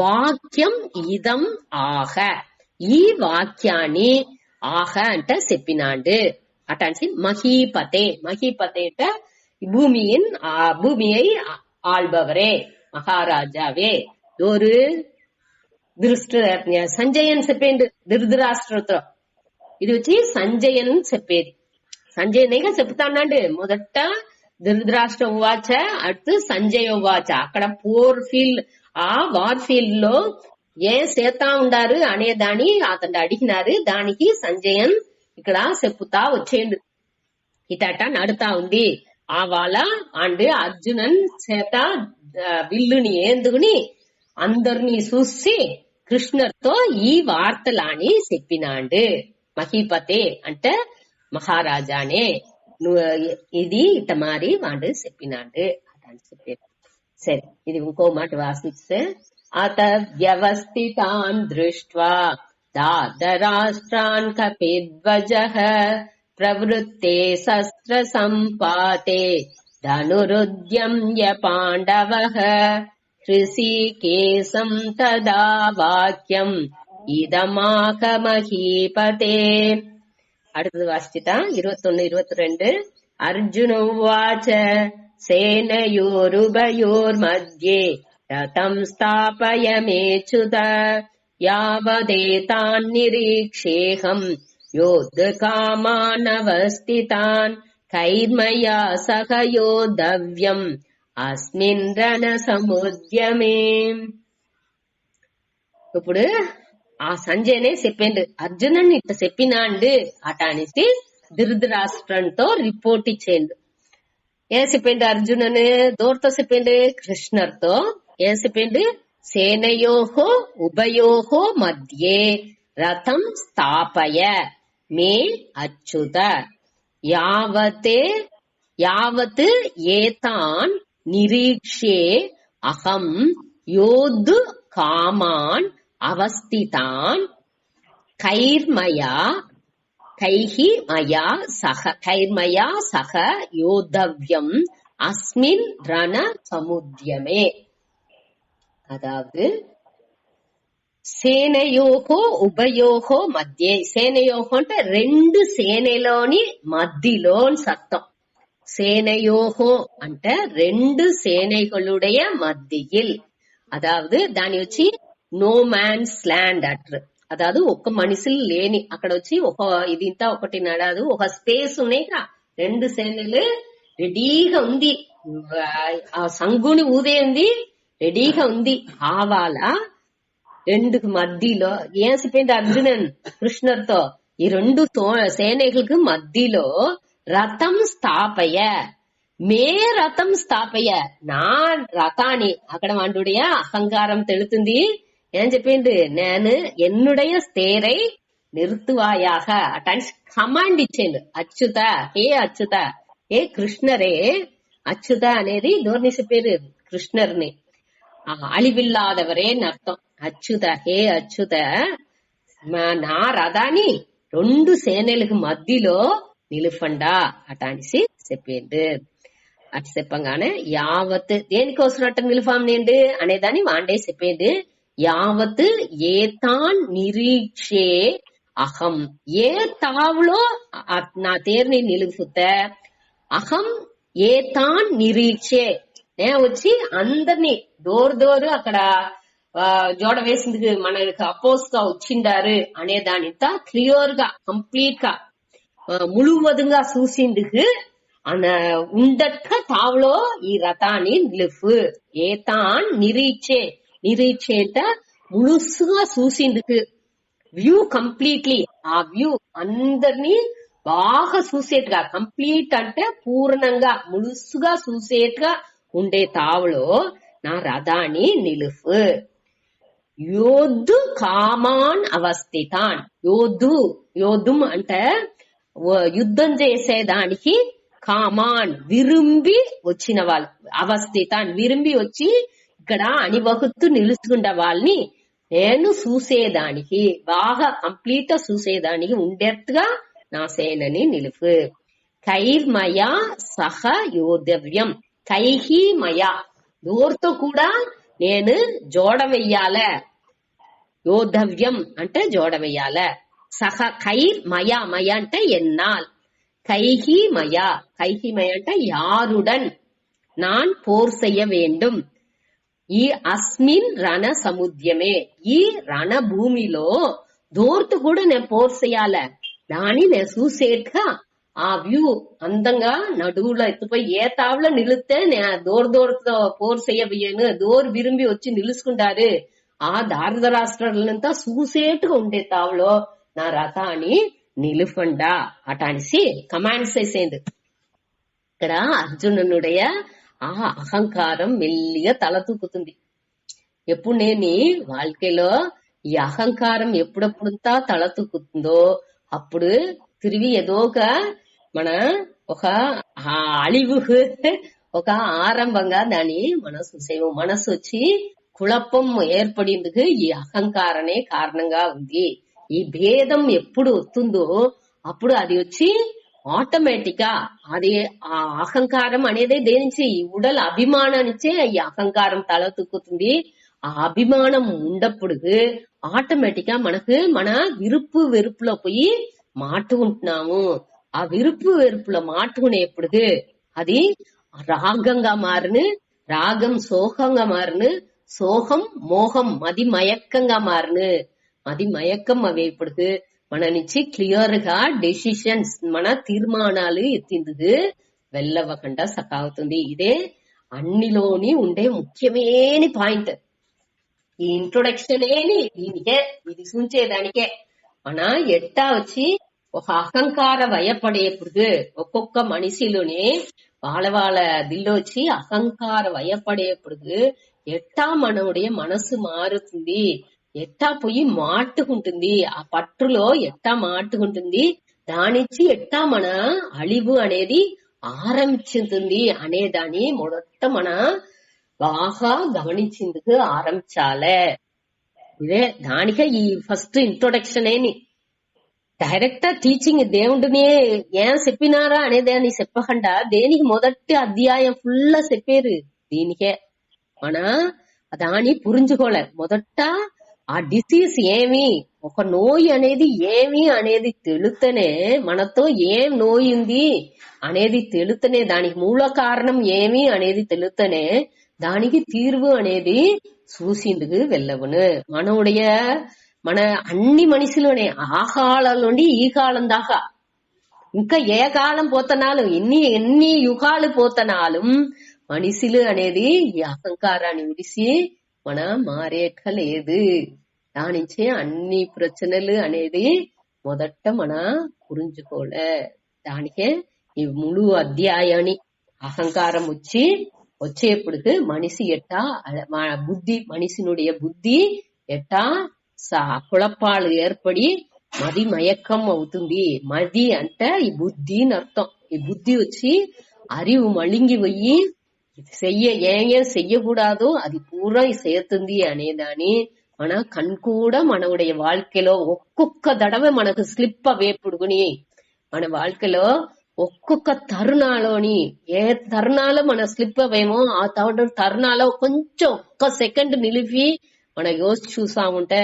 వాక్యం ఇదం ఆహ, ఈ వాక్యాన్ని ఆహ అంటే చెప్పినాండు అటాన్సి మహీపతే. మహీపతే అంటే பூமியை ஆள்பவரே, மகாராஜாவே. ஒரு సంజయన్ చెప్పేది ధృతరాష్ట్రతో, ఇది వచ్చి సంజయన్ చెప్పేది. సంజయనేగా చెప్తానండి. మొదట ధృతరాష్ట్ర ఉవాచ, అటు సంజయ ఉవాచ. అక్కడ వార్ ఫీల్డ్ లో ఏ చేతా ఉండారు అనేదాన్ని అతను అడిగినారు. దానికి సంజయన్ ఇక్కడ చెప్పుతా వచ్చేండు. ఇతట నడుతా ఉంది. ఆవాల అండ్ అర్జునన్ చేత విల్లుని ఏందుకుని అందరినీ చూసి కృష్ణుడితో ఈ వార్తలాని చెప్పినాండు. మహీపతే అంటే మహారాజానే, ఇది ఇటమారి వాడు చెప్పినాండు అని చెప్పారు. సరే, ఇది ఇంకో మాట వాసిస్తే, అత వ్యవస్థితాన్ దృష్ట్వా దాతరాష్ట్రాన్ కపిధ్వజః ప్రవృత్తే శస్త్ర సంపాతే ధనురుద్యమ్య పాండవః హృషీకేశం తదా వాక్యం ఇదమాక మహీపతే. அடுத்தது வாசிச்சுட்டா 21-22. అర్జున ఉవాచ సేనయోరుభయోర్ మధ్యే రథం స్థాపయమేచ్యుత యావదేతాన్ నిరీక్షేహం యోద్ధకామానవస్థితాన్ కైర్మయా సహ యోద్ధవ్యం అస్మిన్ రణ సముద్యమే. ఇప్పుడు ఆ సంజయనే చెప్పిండు, అర్జునన్ ఇట్ట చెప్పినాండు అట అనేసి ధృతరాష్ట్రంతో రిపోర్ట్ ఇచ్చేండు. ఏం చెప్పిండు అర్జునన్? దోర్తో చెప్పిండు, కృష్ణర్తో ఏం చెప్పిండు? సేనయోహో ఉభయోహో మధ్యే రథం స్థాపయ మే అచ్యుత యావత్ ఏతాన్ నిరీక్షే అహం యోద్ధు కామాన్ అవస్థితాన్ కైర్మయా సహ యోద్ధవ్యం అస్మిన్ రణ సముద్యమే. అదావదు సేనయోహో ఉభయోహో మధ్య. సేనయోహో అంటే రెండు సేనలోని మధ్యలో సత్తం. సేనయోహో అంటే రెండు సేనകളുடைய மத்தியில். அதாவது దాని వచ్చి నో మ్యాన్స్ ల్యాండ్ అట్రు. అదాదు ఒక్క మనిషిలు లేని అక్కడ వచ్చి ఒక ఇది ఇంత ఒకటి నడాదు, ఒక స్పేస్ ఉన్నాయి. రెండు సేనలు రెడీగా ఉంది, ఆ సంగుని ఊదే ఉంది, రెడీగా ఉంది. ఆవాల రెండుకు మధ్యలో ఏం చెప్పింది అర్జునన్ కృష్ణుడితో? ఈ రెండు సేనలకు మధ్యలో రథం స్థాపయ మే రథం స్థాపయ, నా రథాన్ని. అక్కడ వాడుடைய అహంకారం తెలుతుంది. ఏం చెప్పిండు? నేను ఎన్నుடைய తేరై నిరుతువాయాహ అటాన్స్ కమాండ్ ఇచ్చిండు. అచ్యుత, హే అచ్యుత, హే కృష్ణరే. అచ్యుత అనేది దోర్ని చెప్పారు కృష్ణర్ని, అలివిల్లాదవరే అని అర్థం. అచ్యుత, హే అచ్యుత, నా రథాన్ని రెండు సేనలకు మధ్యలో నిలుఫండా అటానిసి చెప్పిండు. అటు చెప్పంగానే యావత్ దేనికోసం అట్ట నిలుఫాండి అనేదాన్ని వాండే చెప్పేది. యావత్ ఏతాన్ నిరీక్షే అహం, ఏ తావులో నా తేరుని నిలుపుత. అహం ఏతాన్ నిరీక్షే, నేను వచ్చి అందరినీ దోరు అక్కడ జోడ వేసింది మనకి అపోజ్ గా వచ్చిండారు అనే దానితో క్లియర్ గా కంప్లీట్ గా ముழுவதுగా చూసిందుకు ఉండక్క తావులో ఈ రథాన్ని నిలుపు. ఏతాన్ నిరీక్షే, నిరీక్షే అంట ముழுసుగా చూసిందుకు, వ్యూ కంప్లీట్లీ, ఆ వ్యూ అందరినీ బాగా చూసేట్టుగా, కంప్లీట్ అంటే పూర్ణంగా ముழுసుగా చూసేట్టుగా ఉండే తావులో నా రథాన్ని నిలుపు. యోద్ధు కామాన్ అవస్థితాన్, యోద్ధం అంటే యుద్ధం చేసేదానికి, కామాన్ విరుంబి వచ్చిన వాళ్ళు, అవస్థితాన్ విరుంబి వచ్చి ఇక్కడ అణివగుతూ నిలుచుకున్న వాళ్ళని నేను చూసేదానికి, బాగా కంప్లీట్ గా చూసేదానికి ఉండేట్టుగా నా సేనని నిలుపు. కైర్మయా సహ యోధవ్యం, కైహి మయా, దోర్తో కూడా నేను జోడ వెయ్యాల. యోధవ్యం అంటే జోడ వెయ్యాల. సహ కైర్ మయా, మయ అంటే ఎన్నాల్, கைகி மயா, கைகி மயா అంటే யாருடன் நான் போர் செய்ய வேண்டும். ఈ అస్మిన్ రణ సముద్యమే, ఈ రణ భూమిలో దోర్తు కూడా నేను పోర్ చేయాల. దాన్ని నేను చూసేట్టుగా ఆ వ్యూ అందంగా నడువులో ఎత్తుపోయి ఏ తావులో నిలిస్తే నేను దూరతో పోర్ చెయ్యబోయాను, దూరు విరుంబి వచ్చి నిలుచుకుంటారు ఆ భారత రాష్ట్రాలంతా చూసేట్టుగా ఉండే తావులో నా రథాన్ని నిలుపండా అటానిసి కమాండ్ చేసేది. ఇక్కడ అర్జునుடைய ఆ అహంకారం మెల్లిగా తల తూకుతుంది. ఎప్పుడు నేను வாழ்க்கைలో ఈ అహంకారం ఎప్పుడప్పుడంతా తల తూకుతుందో అప్పుడు తిరిగి ఏదో మన ఒక అழிவு ఒక ఆరంభంగా దాని మనసు వచ్చి కుళపం ఏర్పడేందుకు ఈ అహంకారమే కారణంగా ఉంది. ఈ భేదం ఎప్పుడు వస్తుందో అప్పుడు అది వచ్చి ఆటోమేటిక్ గా అది ఆ అహంకారం అనేది దేనించి ఈ ఉడల అభిమానాన్నిచ్చే ఈ అహంకారం తల తూకుతుంది. ఆ అభిమానం ఉండప్పుడు ఆటోమేటిక్ గా మనకు మన విరుపు వెరుపులో పోయి మాటుకుంటున్నాము. ఆ విరుపు వెరుపులో మాటుకునేప్పుడు అది రాగంగా మారును, రాగం సోహంగా మారును, సోహం మోహం మది మయక్కంగా మారును. అది మయక్కం అవేప్పుడు మన నుంచి క్లియర్ గా డెసిషన్స్ మన తీర్మానాలు ఎత్తిందుకు వెళ్ళవకుండా సకావుతుంది. ఇదే అన్నిలోని ఉండే ముఖ్యమైన పాయింట్. ఈ ఇంట్రొడక్షన్ దీనికే, ఇది సూచేదానికే మన ఎట్టా వచ్చి ఒక అహంకార వయపడేప్పుడు ఒక్కొక్క మనిషిలోనే వాళ్ళ దిల్లో వచ్చి అహంకార వయపడేప్పుడు ఎట్టా మనవుடைய మనసు మారుతుంది, ఎట్టా పోయి మాట్టుకుంటుంది, ఆ పట్టులో ఎట్టా మాట్టుకుంటుంది, దానిచ్చి ఎట్టా మన అழிவு అనేది ఆరంభించుతుంది అనేదాన్ని మొదట మన బాగా గమనించేందుకు ఆరంభించాలే. ఇదే దానికే ఈ ఫస్ట్ ఇంట్రొడక్షన్ డైరెక్ట్ టీచింగ్ దేవుడిని ఏం చెప్పినారా అనేదాన్ని చెప్పకుండా దేనికి మొదటి అధ్యాయం ఫుల్ చెప్పారు. దీనికే మన దాన్ని పురించుకోలే. మొదట ఆ డిసీజ్ ఏమి, ఒక నోయి అనేది ఏమి అనేది తెలుతనే, మనతో ఏం నోయి ఉంది అనేది తెలుతనే, దానికి మూల కారణం ఏమి అనేది తెలుతనే దానికి తీర్వు అనేది చూసిందుకు వెళ్ళవును. మన అన్ని మనిషిలోనే ఆ కాలం నుండి ఈ కాలం దాకా ఇంకా ఏ కాలం పోతనాలు ఎన్ని యుగాలు పోతనాలు మనిషిలు అనేది ఈ అహంకారాన్ని విడిసి మన మారేట్లేదు. దానించే అన్ని ప్రచనలు అనేది మొదట మన పురించుకోలే. దానికే ఈ ముళ్ళు అధ్యాయాన్ని అహంకారం వచ్చేప్పుడు మనిషి ఎట్టా బుద్ధి, మనిషినుடைய బుద్ధి ఎట్టా కుళపాలు ఏర్పడి మది మయక్కం అవుతుంది. మది అంటే ఈ బుద్ధి అని అర్థం. ఈ బుద్ధి వచ్చి அறிவு మళింగి పోయి ఏం చెయ్యకూడదు అది పూరా చేస్తుంది అనేదాని మన కన్కూడా మనవుடைய வாழ்க்கைలో ఒక్కొక్క దడవ మనకు స్లిప్ అవేపుడుకుని మన வாழ்க்கைలో ఒక్కొక్క తరుణాలోని ఏ తరుణాలో మన స్లిప్ అవేమో ఆ తరుణాలో కొంచెం ఒక్క సెకండ్ నిలిపి మన యోసి చూసాముంటే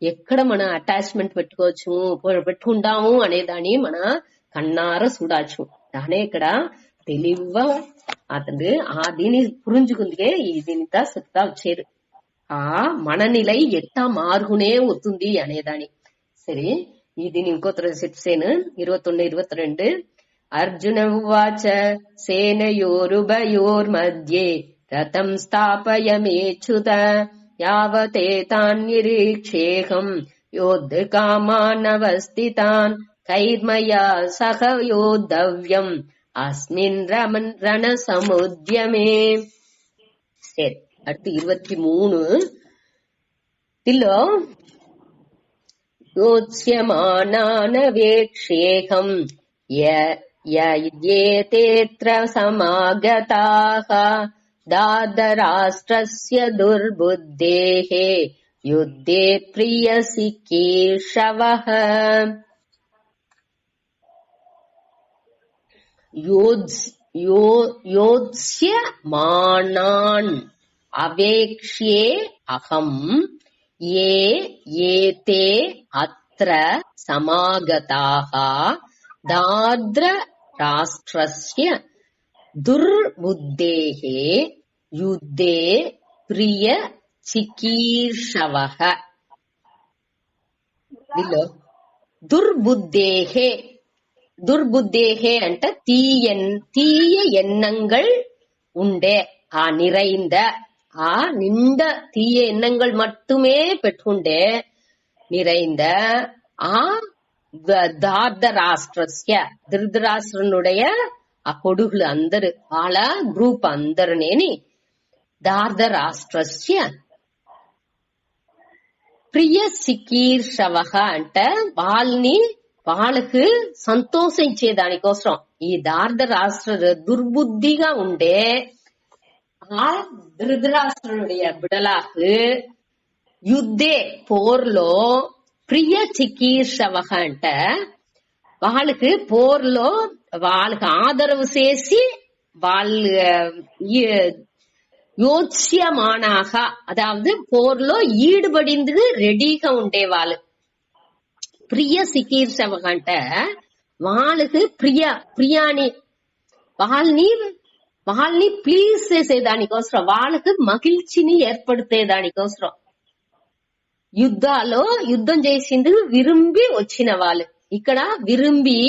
ఎక్కడ మన అటాచ్మెంట్ పెట్టుకుంటాము అనేదాన్ని మన కన్నార చూడాల్చు. దానే ఇక్కడ తెలివ అతను ఆ దీని పురించుకుందికే ఈ దీనితో చెప్తా వచ్చారు. ఆ మననిలై ఎట్టా మారుకునే వస్తుంది అనేదాని. సరే, ఈ దీని ఇంకోతర చెప్తాను. 21-22 అర్జున ఉవాచ సేనయోరుభయోర్మధ్యే రథం స్థాపయమేచ్యుత యావతే తాన్ నిరీక్షేహం యోద్ధకామానవస్థితాన్ కైర్మయా సహ యోద్ధవ్యం అస్మిన్ రణ సముద్యమే. సరే, அடுத்து 23 தில்லோ యోత్స్యమానానవేక్షేహం యయేతేత్ర సమాగతాః దాదరాష్ట్రస్య దుర్బుద్ధేః యుద్ధే ప్రియసి కేశవః. యోత్స్యమానాన్ అవేక్ష్యే అహం ఏ ఏతే అత్ర సమాగతాః దార్ద్ర రాష్ట్రస్య దుర్బుద్ధేః యుద్ధే ప్రియ చికీర్షవః. వీళ్ళు దుర్బుద్ధేహే, దుర్బుద్ధేహే అంటే தீய எண்ணங்கள் உண்டே, நிறைந்த நிண்ட தீய எண்ணங்கள் மட்டுமே பெற்றுண்டே நிறைந்த தார்தராஷ்டிரஸ்ய திருதராஷ்டிரனுடைய கொடுகுలు అందరు వాళ్ళ గ్రూప్ అందరునేని దార్ధరాష్ట్రస్య ప్రియ చికీర్షవః అంటే వాళ్ళకి సంతోషం ఇచ్చేదానికోసం ఈ దార్ధరాష్ట్ర దుర్బుద్ధిగా ఉండే ఆ ధృతరాష్ట్రునుடைய బిడలకు యుద్ధే పోర్లో ప్రియ చికీర్షవః అంటే వాళ్ళకి పోర్లో వాళ్ళకి ఆదరவு చేసి వాళ్ళు யோச்சியமானாக அதாவது போர்ல ஈடுபடிந்து ரெடிగా ఉండేవాళ్ళు. ప్రియ చికీర్షవః అంటే వాళ్ళకి ప్రియాని వాళ్ళని ప్లీజ్ చేసేదానికోసం, వాళ్ళకి మగిల్చిని ఏర్పడితేదానికోసం యుద్ధం చేసింది విరుంబి వచ్చిన వాళ్ళు. ఇక్కడ విరుంబి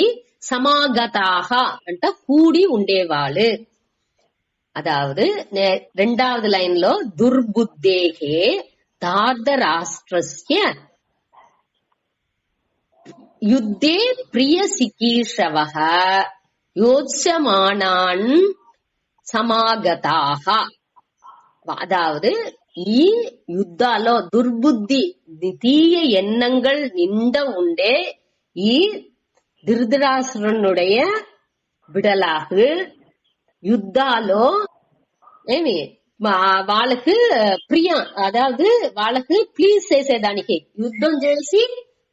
సమాగతాహ అంటే కూడి ఉండేవాళ్ళు. அதாவது ரெண்டாவது லைன்ல துர்புத்தேகே தார்தராஷ்டிரஸ்ய யுத்தே பிரிய சிகீர்ஷவః யோத்ஸ்யமானான் சமாகதாக. அதாவது ఈ యుద్ధాల్లో దుర్బుద్ధి తీయ ఎన్నంగల్ నిండ ఉండే ఈ ధృతరాష్ట్రునుடைய బిడలకు యుద్ధాలో వాళ్ళకి ప్రియం, అதாவது వాళ్ళకి ప్లీజ్ చేసేదానికి యుద్ధం చేసి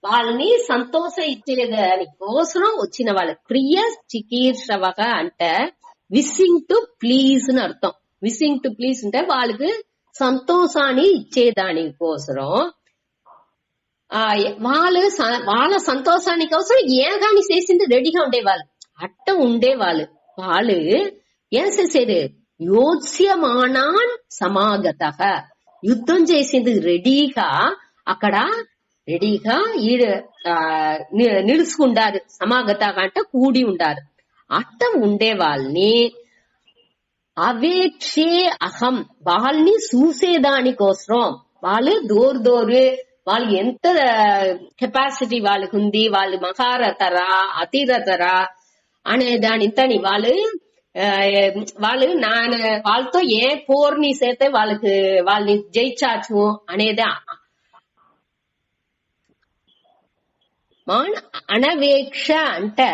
వాళ్ళని సంతోష ఇచ్చేదానికి కోసం వచ్చిన వాళ్ళ ప్రియ చికీర్షవః అంటే విషింగ్ టు ప్లీజ్ అని అర్థం. విషింగ్ టు ప్లీజ్ అంటే వాళ్ళకి సంతోషాన్ని ఇచ్చేదాని కోసం వాళ్ళ సంతోషాని కోసం ఏం కానీ చేసింది రెడీగా ఉండేవాళ్ళు. అట్ట ఉండేవాళ్ళు. వాళ్ళు ఏం చేసేది యోత్స్యమానాన్ సమాగతః యుద్ధం చేసింది రెడీగా అక్కడ రెడీగా నిలుచుకుంటారు. సమాగతః అంటే కూడి ఉండారు. అట్ట ఉండే వాళ్ళని అవేక్షే అహం వాళ్ళని చూసేదానికోసం వాళ్ళు దోరు వాళ్ళు ఎంత కెపాసిటీ వాళ్ళకు ఉంది, వాళ్ళు మహారథరా అతిరథరా అనే దానితని వాళ్ళతో ఏ పోర్ని చేస్తే వాళ్ళని జయించచ్చు అనేది అనవేక్ష అంటే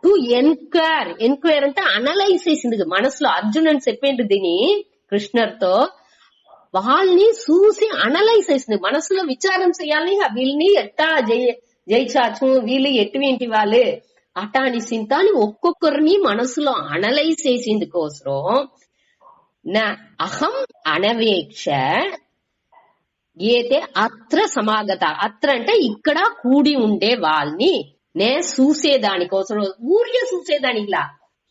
టు ఎన్క్వైర్ అంటే అనలైజ్ చేసింది మనసులో. అర్జునన్ చెప్పిండు దీని కృష్ణర్తో, వాళ్ళని చూసి అనలైజ్ చేసింది, మనసులో విచారం చేయాలి. వీళ్ళని ఎట్టా జయించచ్చు, వీళ్ళు ఎటువంటి వాళ్ళు అటాని సింతాని ఒక్కొక్కరిని మనసులో అనలైజ్ చేసింది కోసం నా అహం అనవేక్ష ఏతే అత్ర సమాగత. అత్ర అంటే ఇక్కడ కూడి ఉండే వాళ్ళని నే చూసేదానికోసం, ఊరికే చూసేదానిలా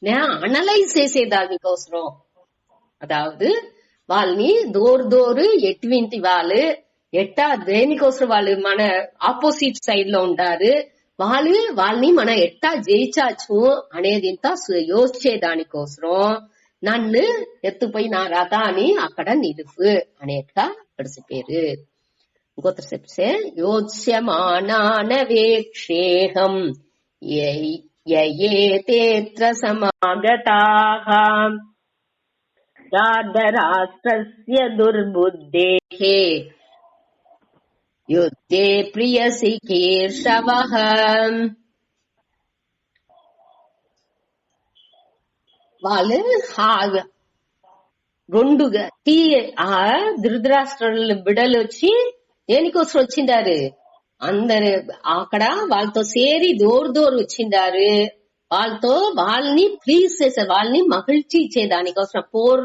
నే అనలైజ్ చేసేదానికోసం. అదావదు వాళ్ళని దోరు ఎటువంటి వాళ్ళు ఎట్టా దేనికోసం వాళ్ళు మన ఆపోజిట్ సైడ్ లో ఉంటారు, వాళ్ళని మన ఎట్టా జయించచ్చు అనేది ఇంత యోచించేదానికోసం నన్ను ఎత్తుపోయి నా రథాన్ని అక్కడ నిలుపు అనేట్లా ఇక్కడ చెప్పారు. ఇంకొక చెప్తే యోత్స్యమానానవేక్షేహం యయేతేత్ర సమాగతాః దార్ధరాష్ట్రస్య దుర్బుద్ధేః యుద్ధే ప్రియ చికీర్షవః. వాళ్ళు రెండుగా ధృతరాష్ట్రుల బిడలు వచ్చి దేనికోసం వచ్చిండారు, అందరు అక్కడ వాళ్ళతో సేరి దోరు వచ్చిండారు. వాళ్ళని ప్లీజ్ చేసే వాళ్ళని మగిల్చి ఇచ్చేదానికోసం పోర్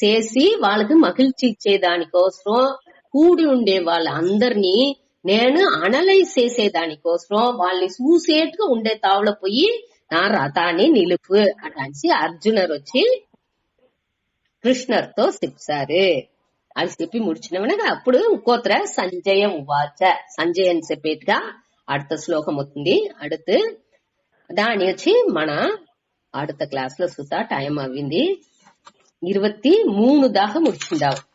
చేసి వాళ్ళకి మగిల్చి ఇచ్చేదానికోసం కూడి ఉండే వాళ్ళందరినీ నేను అనలైజ్ చేసేదానికోసం వాళ్ళని చూసేట్టుగా ఉండే తావులో పోయి నా రథాన్ని నిలుపు అనేసి అర్జునర్ వచ్చి కృష్ణర్తో చెప్పారు. అది చెప్పి ముడిచినవనగా అప్పుడు ఇంకోత్ర సంజయం ఉవాచ సంజయన్ చెప్పేట్టుగా அடுத்த శ్లోకం అవుతుంది. அடுத்து దాని వచ్చి మన அடுத்த క్లాస్ లో సుతా టైం అవ్వింది. 23 దాకా ముడిచిందావు.